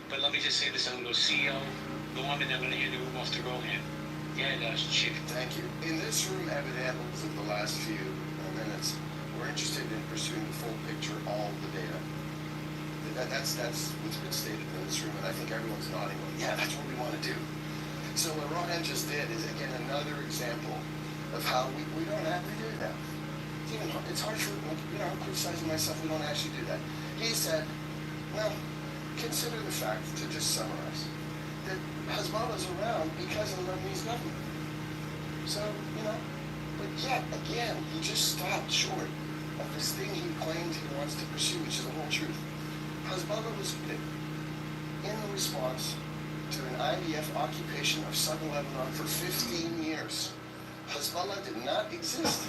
But let me just say this, I'm going to go CEO, go on, and I'm going to hand the room off to Rohan. Yeah, that's Chief. Thank you. In this room, evidently, of the last few minutes, we're interested in pursuing the full picture, all the data. That's what's been stated in this room, and I think everyone's nodding, going, yeah, that's what we want to do. So what Rohan just did is, again, another example of how we don't have to do that. It's hard for, I'm criticizing myself, we don't actually do that. He said, well, consider the fact, to just summarize, that Hezbollah's around because of the Lebanese government. So, but yet, again, he just stopped short of this thing he claims he wants to pursue, which is the whole truth. Hezbollah was in response to an IDF occupation of southern Lebanon for 15 years. Hezbollah did not exist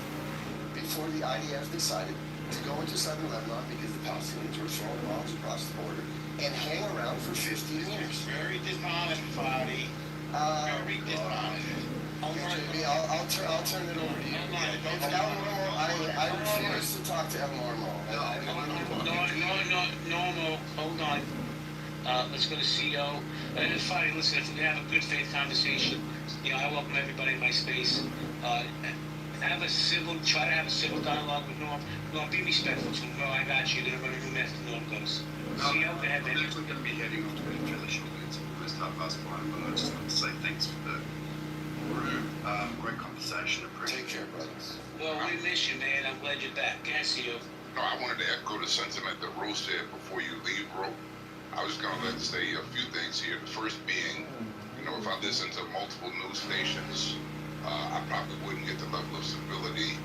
before the IDF decided to go into southern Lebanon because the Palestinians were throwing bombs across the border and hang around for 15 years. Very dishonest, Fadi. Very dishonest. JB, I'll turn it over to you. I refuse to talk to El Normo. Normal, hold on. Let's go to CEO. And Fadi, listen, if we have a good faith conversation, I welcome everybody in my space. Try to have a civil dialogue with Norm. Norm, be respectful to him. No, I got you. They're going to room after Norm goes. CEO, go ahead, I'm actually going to be heading off to bed fairly shortly. It's almost 1:30, but I just want to say thanks for the room. Great conversation. Take care, brothers. Well, we miss you, man. I'm glad you're back. Can I see you? No, I wanted to echo the sentiment that Rose said before you leave, bro. I was going to say a few things here. The first being, if I listen to multiple news stations, I probably wouldn't get the level of civility,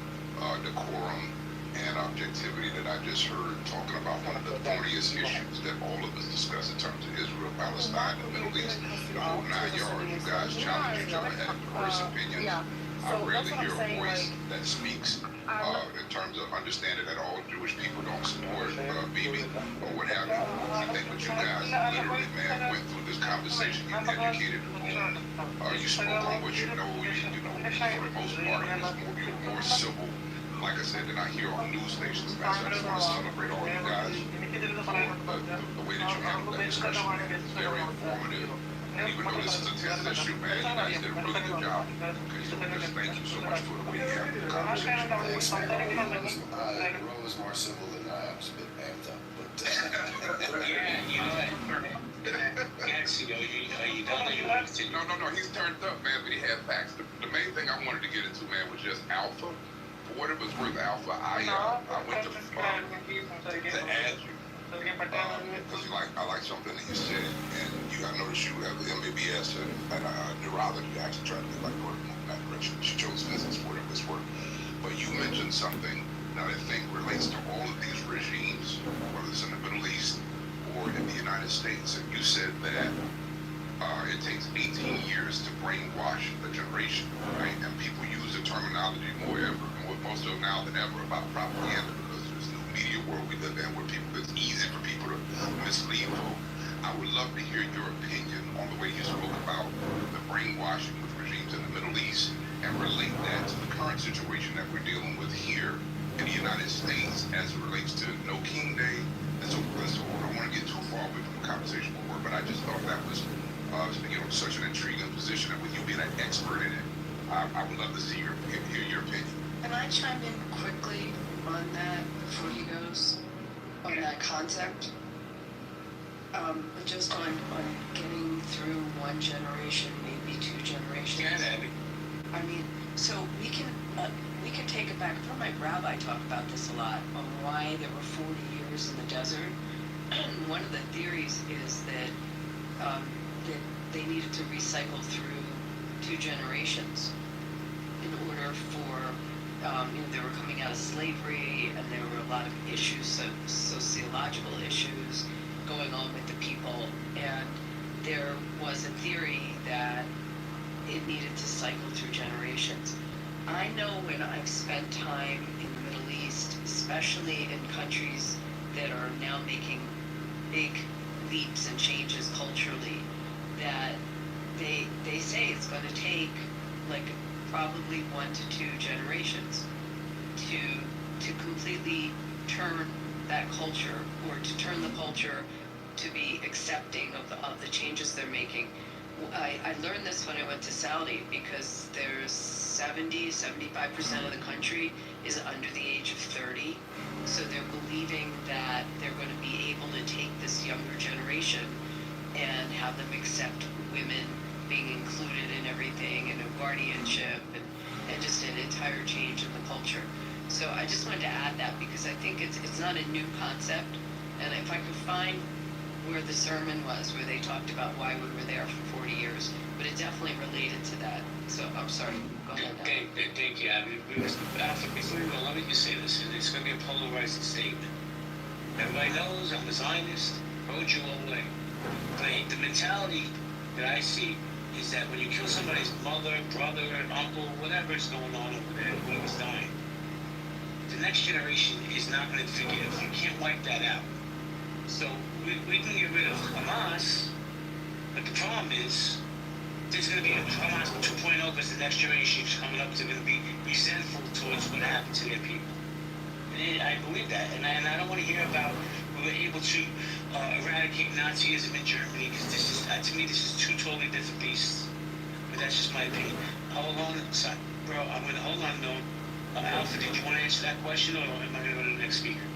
decorum, and objectivity that I just heard talking about one of the thorniest issues that all of us discuss in terms of Israel, Palestine, the Middle East, the whole 9 yards. You guys challenge each other, have diverse opinions. I rarely hear a voice that speaks in terms of understanding that all Jewish people don't support Bibi or what have you. I think what you guys literally, man, went through this conversation, you educated the room, you spoke on what you know, for the most part, you were more civil, like I said, than I hear on news stations, man. So I just want to celebrate all you guys for the way that you handled that discussion. It's very informative. Even though this is a tense issue, man, you guys did a really good job. Okay, so just thank you so much for the way you have the conversation. Thanks, man. Rome was more civil than I was a bit amped up, but Yeah, you know what? Yes, are you done or you want to continue? No, he's turned up, man, but he had facts. The main thing I wanted to get into, man, was just Alpha. For whatever it's worth, Alpha, I went to add you. Because I like something that you said, and I noticed you have the MBBS and neurology. I actually tried to get my daughter to move in that direction. She chose physics for whatever it's worth. But you mentioned something that I think relates to all of these regimes, whether it's in the Middle East or in the United States. And you said that it takes 18 years to brainwash a generation, right? And people use the terminology most of them now than ever about propaganda, because there's a new media world we live in where it's easy for people to mislead folk. I would love to hear your opinion on the way you spoke about the brainwashing with regimes in the Middle East and relate that to the current situation that we're dealing with here in the United States as it relates to No King Day and so forth and so on. I don't want to get too far away from the conversation we were, but I just thought that was such an intriguing position, and with you being an expert in it, I would love to hear your opinion. Can I chime in quickly on that before he goes, on that concept? Just on getting through one generation, maybe two generations. Yeah, Abby. I mean, so we can take it back. I've heard my rabbi talk about this a lot, on why there were 40 years in the desert. And one of the theories is that that they needed to recycle through two generations in order for they were coming out of slavery, and there were a lot of issues, sociological issues going on with the people, and there was a theory that it needed to cycle through generations. I know when I've spent time in the Middle East, especially in countries that are now making big leaps and changes culturally, that they say it's going to take like probably 1 to 2 generations to completely turn that culture, or to turn the culture to be accepting of the changes they're making. I learned this when I went to Saudi, because there's 75% of the country is under the age of 30. So they're believing that they're going to be able to take this younger generation and have them accept women being included in everything, and a guardianship, and just an entire change in the culture. So I just wanted to add that, because I think it's not a new concept, and if I could find where the sermon was, where they talked about why we were there for 40 years, but it definitely related to that. So I'm sorry, go ahead. Okay, thank you, Abby. Before we go, let me just say this, and it's going to be a polarizing statement. Everybody knows I'm a Zionist, pro-Jew all the way. But the mentality that I see is that when you kill somebody's mother, brother, uncle, whatever is going on over there, whoever's dying, the next generation is not going to forgive. You can't wipe that out. So we can get rid of Hamas, but the problem is there's going to be a Hamas 2.0, because the next generation is coming up, they're going to be resentful towards what happened to their people. And I believe that, and I don't want to hear about we were able to eradicate Nazism in Germany, because this is, to me, this is two totally different beasts. But that's just my opinion. Hold on, bro, I'm going to hold on, though. Alpha, did you want to answer that question, or am I going to go to the next speaker?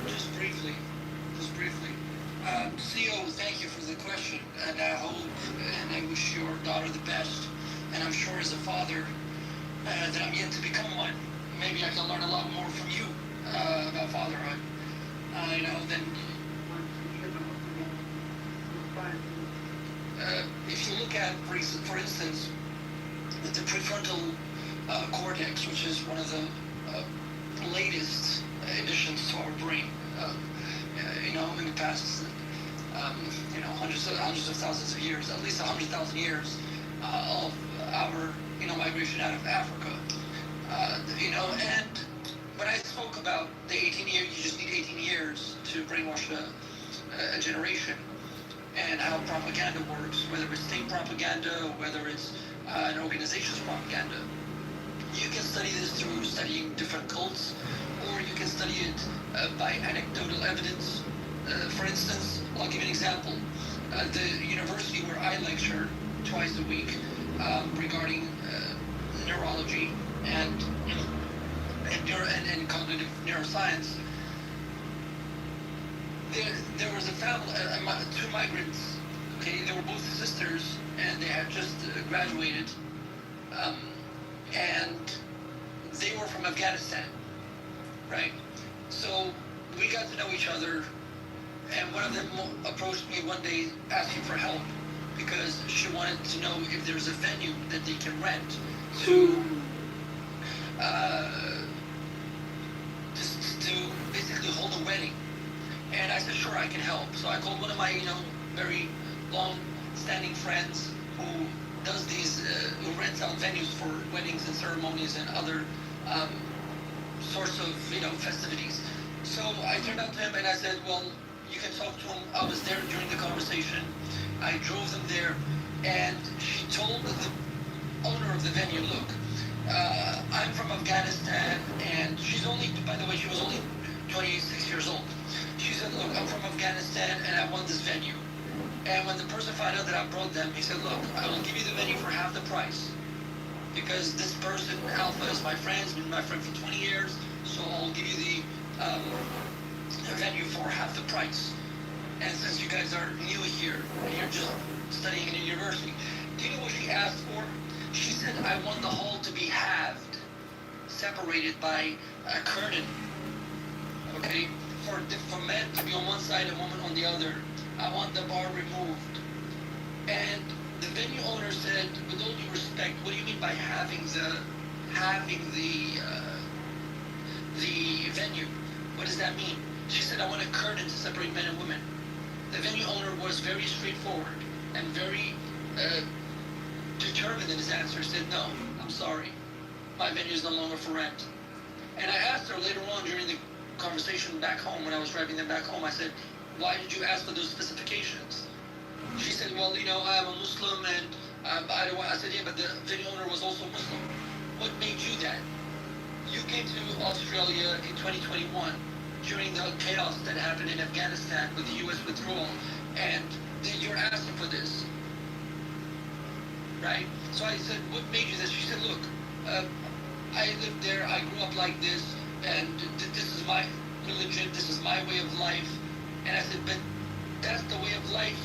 Just briefly. CEO, thank you for the question, and I hope and I wish your daughter the best. And I'm sure as a father that I'm yet to become one. Maybe I can learn a lot more from you about fatherhood. If you look at, for instance, the prefrontal cortex, which is one of the latest additions to our brain, in the past, hundreds of thousands of years, at least 100,000 years of our, migration out of Africa, and when I spoke about the 18 years, you just need 18 years to brainwash a generation, and how propaganda works, whether it's state propaganda or whether it's an organization's propaganda. You can study this through studying different cults, or you can study it by anecdotal evidence. For instance, I'll give you an example. the university where I lecture twice a week regarding neurology and cognitive neuroscience. There was a family, two migrants. Okay, they were both sisters, and they had just graduated, and they were from Afghanistan, right? So we got to know each other, and one of them approached me one day asking for help because she wanted to know if there's a venue that they can rent to basically hold a wedding. And I said, sure, I can help. So I called one of my, very long-standing friends who does these, who rents out venues for weddings and ceremonies and other sorts of, festivities. So I turned out to him and I said, well, you can talk to him. I was there during the conversation. I drove them there, and she told the owner of the venue, look, I'm from Afghanistan, and she's only, by the way, she was only 26 years old. She said, look, I'm from Afghanistan, and I want this venue. And when the person found out that I brought them, he said, look, I will give you the venue for half the price. Because this person, Alpha, is my friend, has been my friend for 20 years, so I'll give you the venue for half the price. And since you guys are new here, and you're just studying in a university, do you know what she asked for? She said, I want the hall to be halved, separated by a curtain, okay? For men to be on one side and women on the other. I want the bar removed. And the venue owner said, with all due respect, what do you mean by having the venue? What does that mean? She said, I want a curtain to separate men and women. The venue owner was very straightforward and very determined in his answer. Said, no, I'm sorry. My venue is no longer for rent. And I asked her later on during the conversation back home, when I was driving them back home, I said, why did you ask for those specifications? She said, well, I am a Muslim, and I said, yeah, but the venue owner was also Muslim. What made you that? You came to Australia in 2021 during the chaos that happened in Afghanistan with the U.S. withdrawal, and then you're asking for this, right? So I said, what made you this? She said, look, I lived there, I grew up like this, and this is my religion, this is my way of life. And I said, but that's the way of life,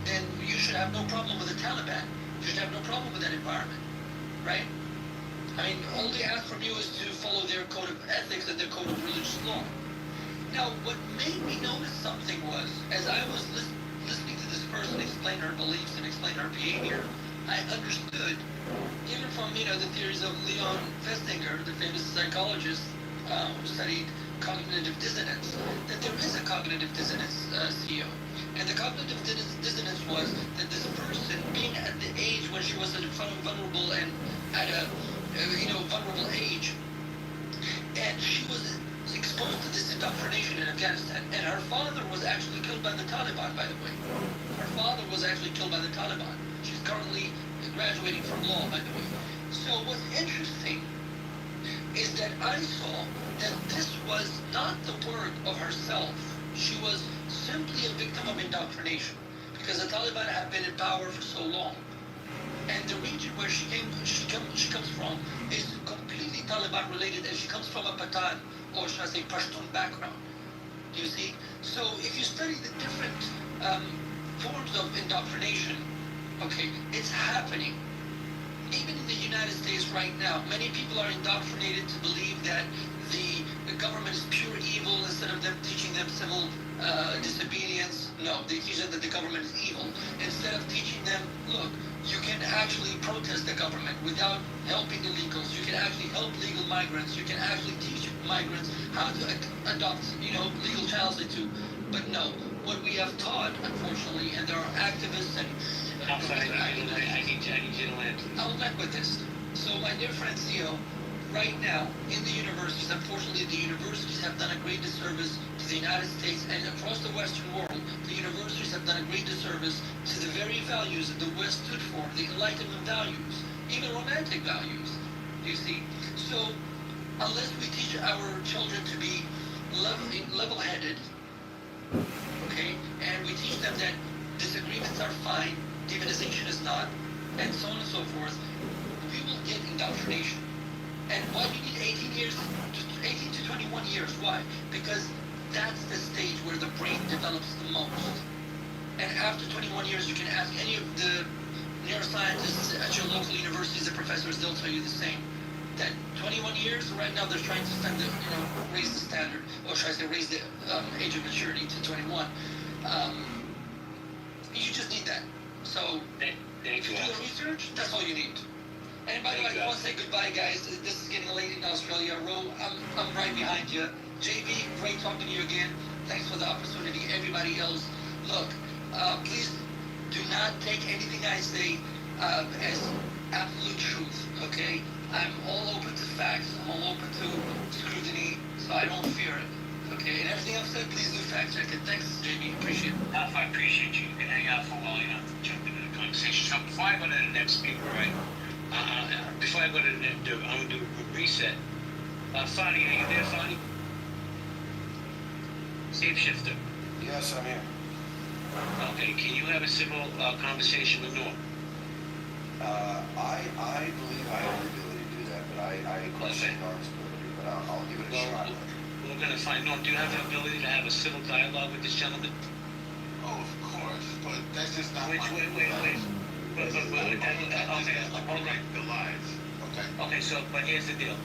then you should have no problem with the Taliban. You should have no problem with that environment, right? I mean, all they ask from you is to follow their code of ethics and their code of religious law. Now, what made me notice something was, as I was listening to this person explain her beliefs and explain her behavior, I understood, even from, the theories of Leon Festinger, the famous psychologist who studied cognitive dissonance, that there is a cognitive dissonance, CEO. And the cognitive dissonance was that this person, being at the age when she was vulnerable and at a, vulnerable age, and she was exposed to this indoctrination in Afghanistan, and her father was actually killed by the Taliban, by the way. Her father was actually killed by the Taliban. She's currently graduating from law, by the way. So what's interesting is that I saw that this was not the work of herself. She was simply a victim of indoctrination because the Taliban have been in power for so long. And the region where she comes from is completely Taliban related, and she comes from a Pathan, or should I say Pashtun background. Do you see? So if you study the different forms of indoctrination, okay, it's happening. Even in the United States right now, many people are indoctrinated to believe that the government is pure evil instead of them teaching them civil disobedience. No, they teach them that the government is evil. Instead of teaching them, look, you can actually protest the government without helping illegals. You can actually help legal migrants. You can actually teach migrants how to adopt, legal child too. But no, what we have taught, unfortunately, and there are activists and I'm sorry, I need you to land. I'll end with this. So my dear friend CEO, right now in the universities, unfortunately the universities have done a great disservice to the United States and across the Western world. The universities have done a great disservice to the very values that the West stood for, the Enlightenment values, even romantic values, you see. So unless we teach our children to be level-headed, okay, and we teach them that disagreements are fine, demonization is not, and so on and so forth, we will get indoctrination. And why do you need 18 years, 18 to 21 years? Why? Because that's the stage where the brain develops the most. And after 21 years, you can ask any of the neuroscientists at your local universities, the professors, they'll tell you the same. That 21 years, right now they're trying to raise the standard, or should I say raise the age of maturity to 21. You just need that. So, if you do the research, that's all you need. And by the way, I want to say goodbye, guys. This is getting late in Australia. Ro, I'm right behind you. JB, great talking to you again. Thanks for the opportunity. Everybody else, look, please do not take anything I say as absolute truth, okay? I'm all open to facts. I'm all open to scrutiny, so I don't fear it, okay? And everything I've said, please do fact check it. Thanks, JB. Appreciate it. I appreciate you. You can hang out for a while, jump into the conversation. So before I go to the next speaker, right? Before I go to I'm going to do a reset. Fadi, are you there, Fadi? Shapeshifter. Yes, I'm here. Okay, can you have a civil conversation with Norm? I believe I have the ability to do that, but I question Norm's ability, but I'll give it a shot. We're going to find Norm. Do you have the ability to have a civil dialogue with this gentleman? Oh, of course, but that's just not Wait. Okay, hold on. The lives. Okay. Okay, so, but here's the deal.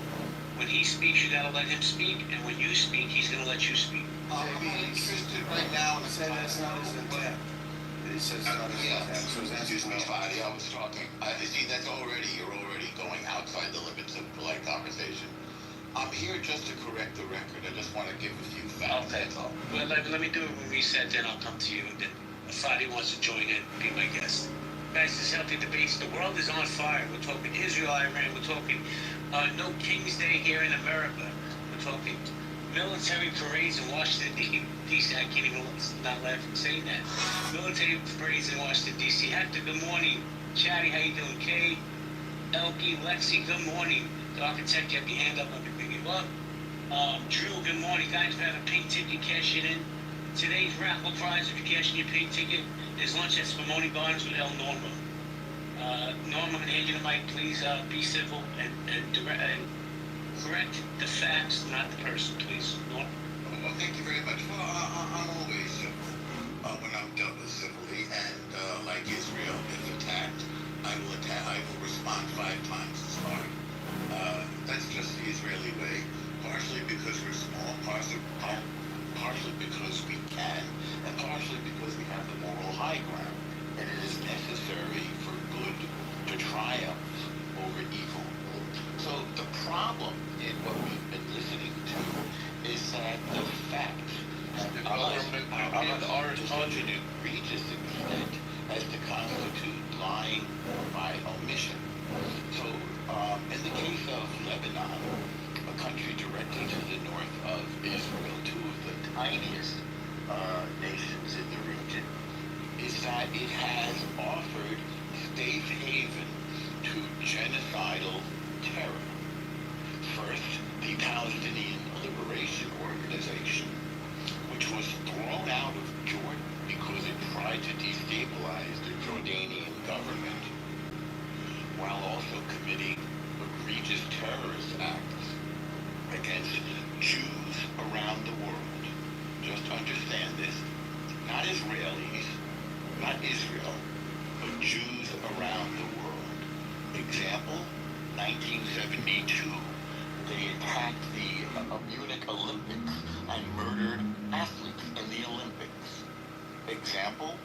When he speaks, you gotta let him speak, and when you speak, he's gonna let you speak. I'm interested right now in the Said that's not his intent. He says it's not his intent, so his answer's Excuse me, no. Fadi, I was talking. See, you're already going outside the limits of polite conversation. I'm here just to correct the record. I just want to give a few facts. Okay. Well, let me do a reset, then I'll come to you, and then if Fadi wants to join in, be my guest. Guys, this is Healthy Debates. The world is on fire. We're talking Israel, Iran. We're talking no King's Day here in America. We're talking military parades in Washington, D.C. I can't even not laugh at saying that. Military parades in Washington, D.C. Hector, good morning. Chatty, how you doing? Kay, Elkie, Lexi, good morning. The architect, you have your hand up. Let me bring you up. Drew, good morning. Guys, we have a pink ticket. Cash it in. Today's raffle prize, if you're cashing your pink ticket, is lunch at Spumoni Barnes with El Norma. Norma, I'm going to hand you the mic. Please be civil and correct the facts, not the person, please. Norma. Well, thank you very much. Well, I'm always when I'm dealt with civilly, and like Israel, if attacked, I will respond 5 times as hard. That's just the Israeli way, partially because we're small, partially because we can, and partially because we have the moral high ground, and it is necessary for good to triumph over evil. So the problem in what we've been listening to is that the facts have developed to such an egregious extent as to constitute lying by omission. So in the case of Lebanon, a country directly to the north of Israel, 2 of the tiniest nations in the region, is that it has offered safe haven to genocidal terror. First, the Palestinian Liberation Organization, which was thrown out of Jordan because it tried to destabilize the Jordanian government, while also committing egregious terrorist acts against Jews around the world. Just understand this. Not Israelis, not Israel, but Jews around the world. Example, 1972, they attacked the Munich Olympics and murdered athletes in the Olympics. Example,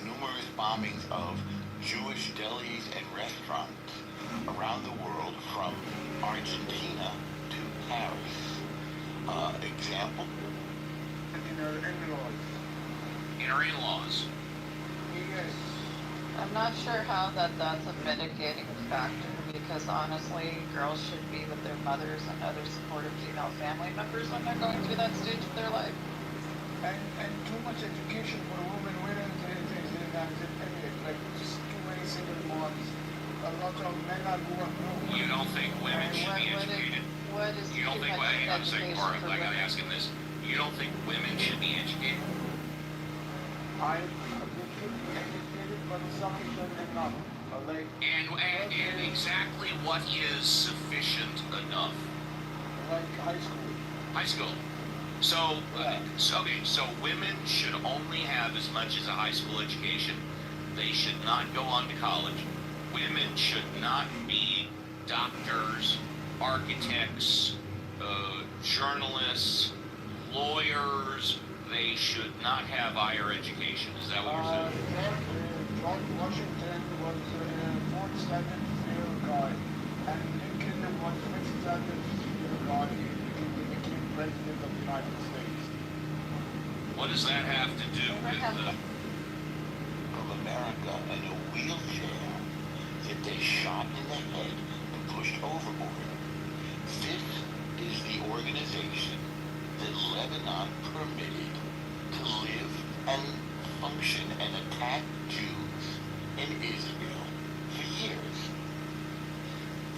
numerous bombings of Jewish delis and restaurants around the world from Argentina to Paris. Example, Inner in-laws. Yes. I'm not sure how that's a mitigating factor, because honestly, girls should be with their mothers and other supportive female family members when they're going through that stage of their life. And too much education for women, like just too many single moms. A lot of men are born. You don't think women should be educated? You don't think, hang on a second, Mark, I gotta ask him this. You don't think women should be educated? I educated, but sufficient enough. Like, And exactly what is sufficient enough? like high school. High school. So, so women should only have as much as a high school education. They should not go on to college. Women should not be doctors, architects, journalists, lawyers. They should not have higher education. Is that what you're saying? George Washington was a fourth standard field guy, and Lincoln was fifth standard field guy. He became president of the United States. What does that have to do with Of America in a wheelchair that they shot in the head and pushed overboard. This is the organization that Lebanon permitted to live and function and attack Jews in Israel for years.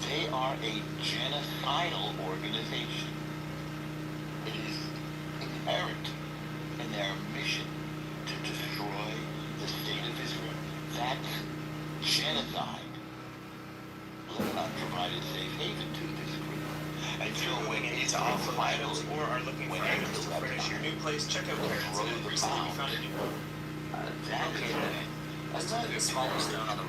They are a genocidal organization. It is inherent in their mission to destroy the state of Israel. That's genocide. Lebanon provided safe haven to this group. If you're winging into off-road items or are looking for items to furnish your new place, check out Clarence. Recently we found a new one. Located as to the smallest stone on the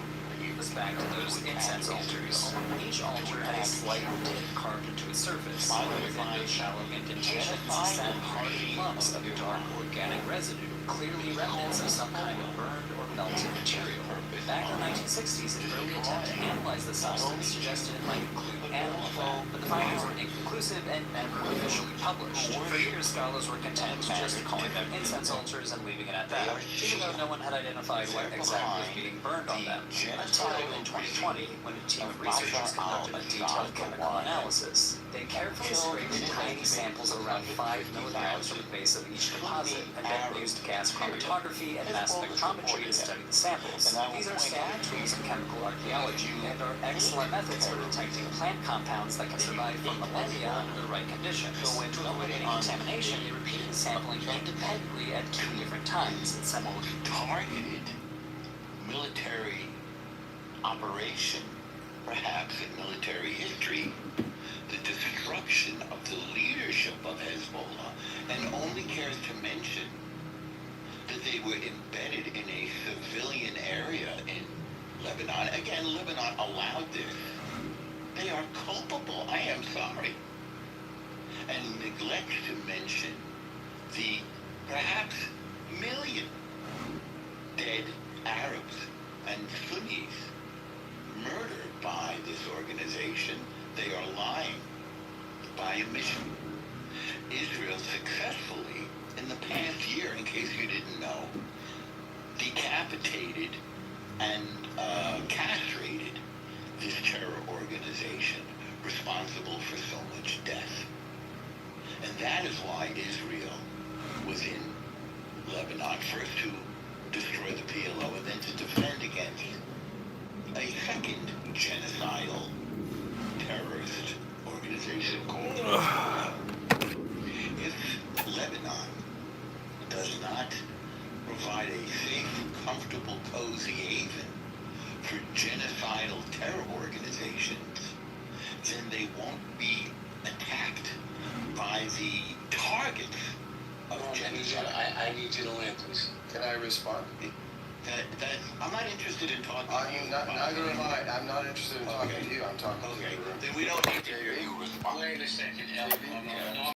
was back to those incense altars. Each altar had a slight dip carved into its surface, within those shallow indentations sat hard lumps of dark organic residue, clearly remnants of some kind of burned or melted material. Back in the 1960s, an early attempt to analyze the substance suggested it might include animal fat, but the findings were inconclusive and never officially published. For years, scholars were content just calling them incense altars and leaving it at that, even though no one had identified what exactly was being burned on them, until in 2020, when a team of researchers conducted a detailed chemical analysis. They carefully scraped tiny samples of around 5 milligrams from the base of each deposit, and then used gas chromatography and mass spectrometry to study the samples. These are standard tools in chemical archaeology and are excellent methods for detecting plant compounds that can survive for millennia under the right conditions. To avoid any contamination, they repeated the sampling independently at 2 different times in several targeted military operation, perhaps in military history, the destruction of the leadership of Hezbollah, and only cares to mention that they were embedded in a civilian area in Lebanon. Again, Lebanon allowed this. They are culpable. I am sorry. And neglects to mention the perhaps million dead Arabs and Sunnis murdered by this organization. They are lying by omission. Israel successfully, in the past year, in case you didn't know, decapitated and castrated this terror organization responsible for so much death. And that is why Israel was in Lebanon, first to destroy the PLO and then to defend against a second genocidal terrorist organization called If Lebanon does not provide a safe, comfortable, cozy haven for genocidal terror organizations, then they won't be attacked by the targets of genocide. I need you to land, please. Can I respond? I'm not interested in talking to you. Neither am I. I'm not interested in talking to you. I'm talking to you. Then we don't need to hear you respond. Wait a second,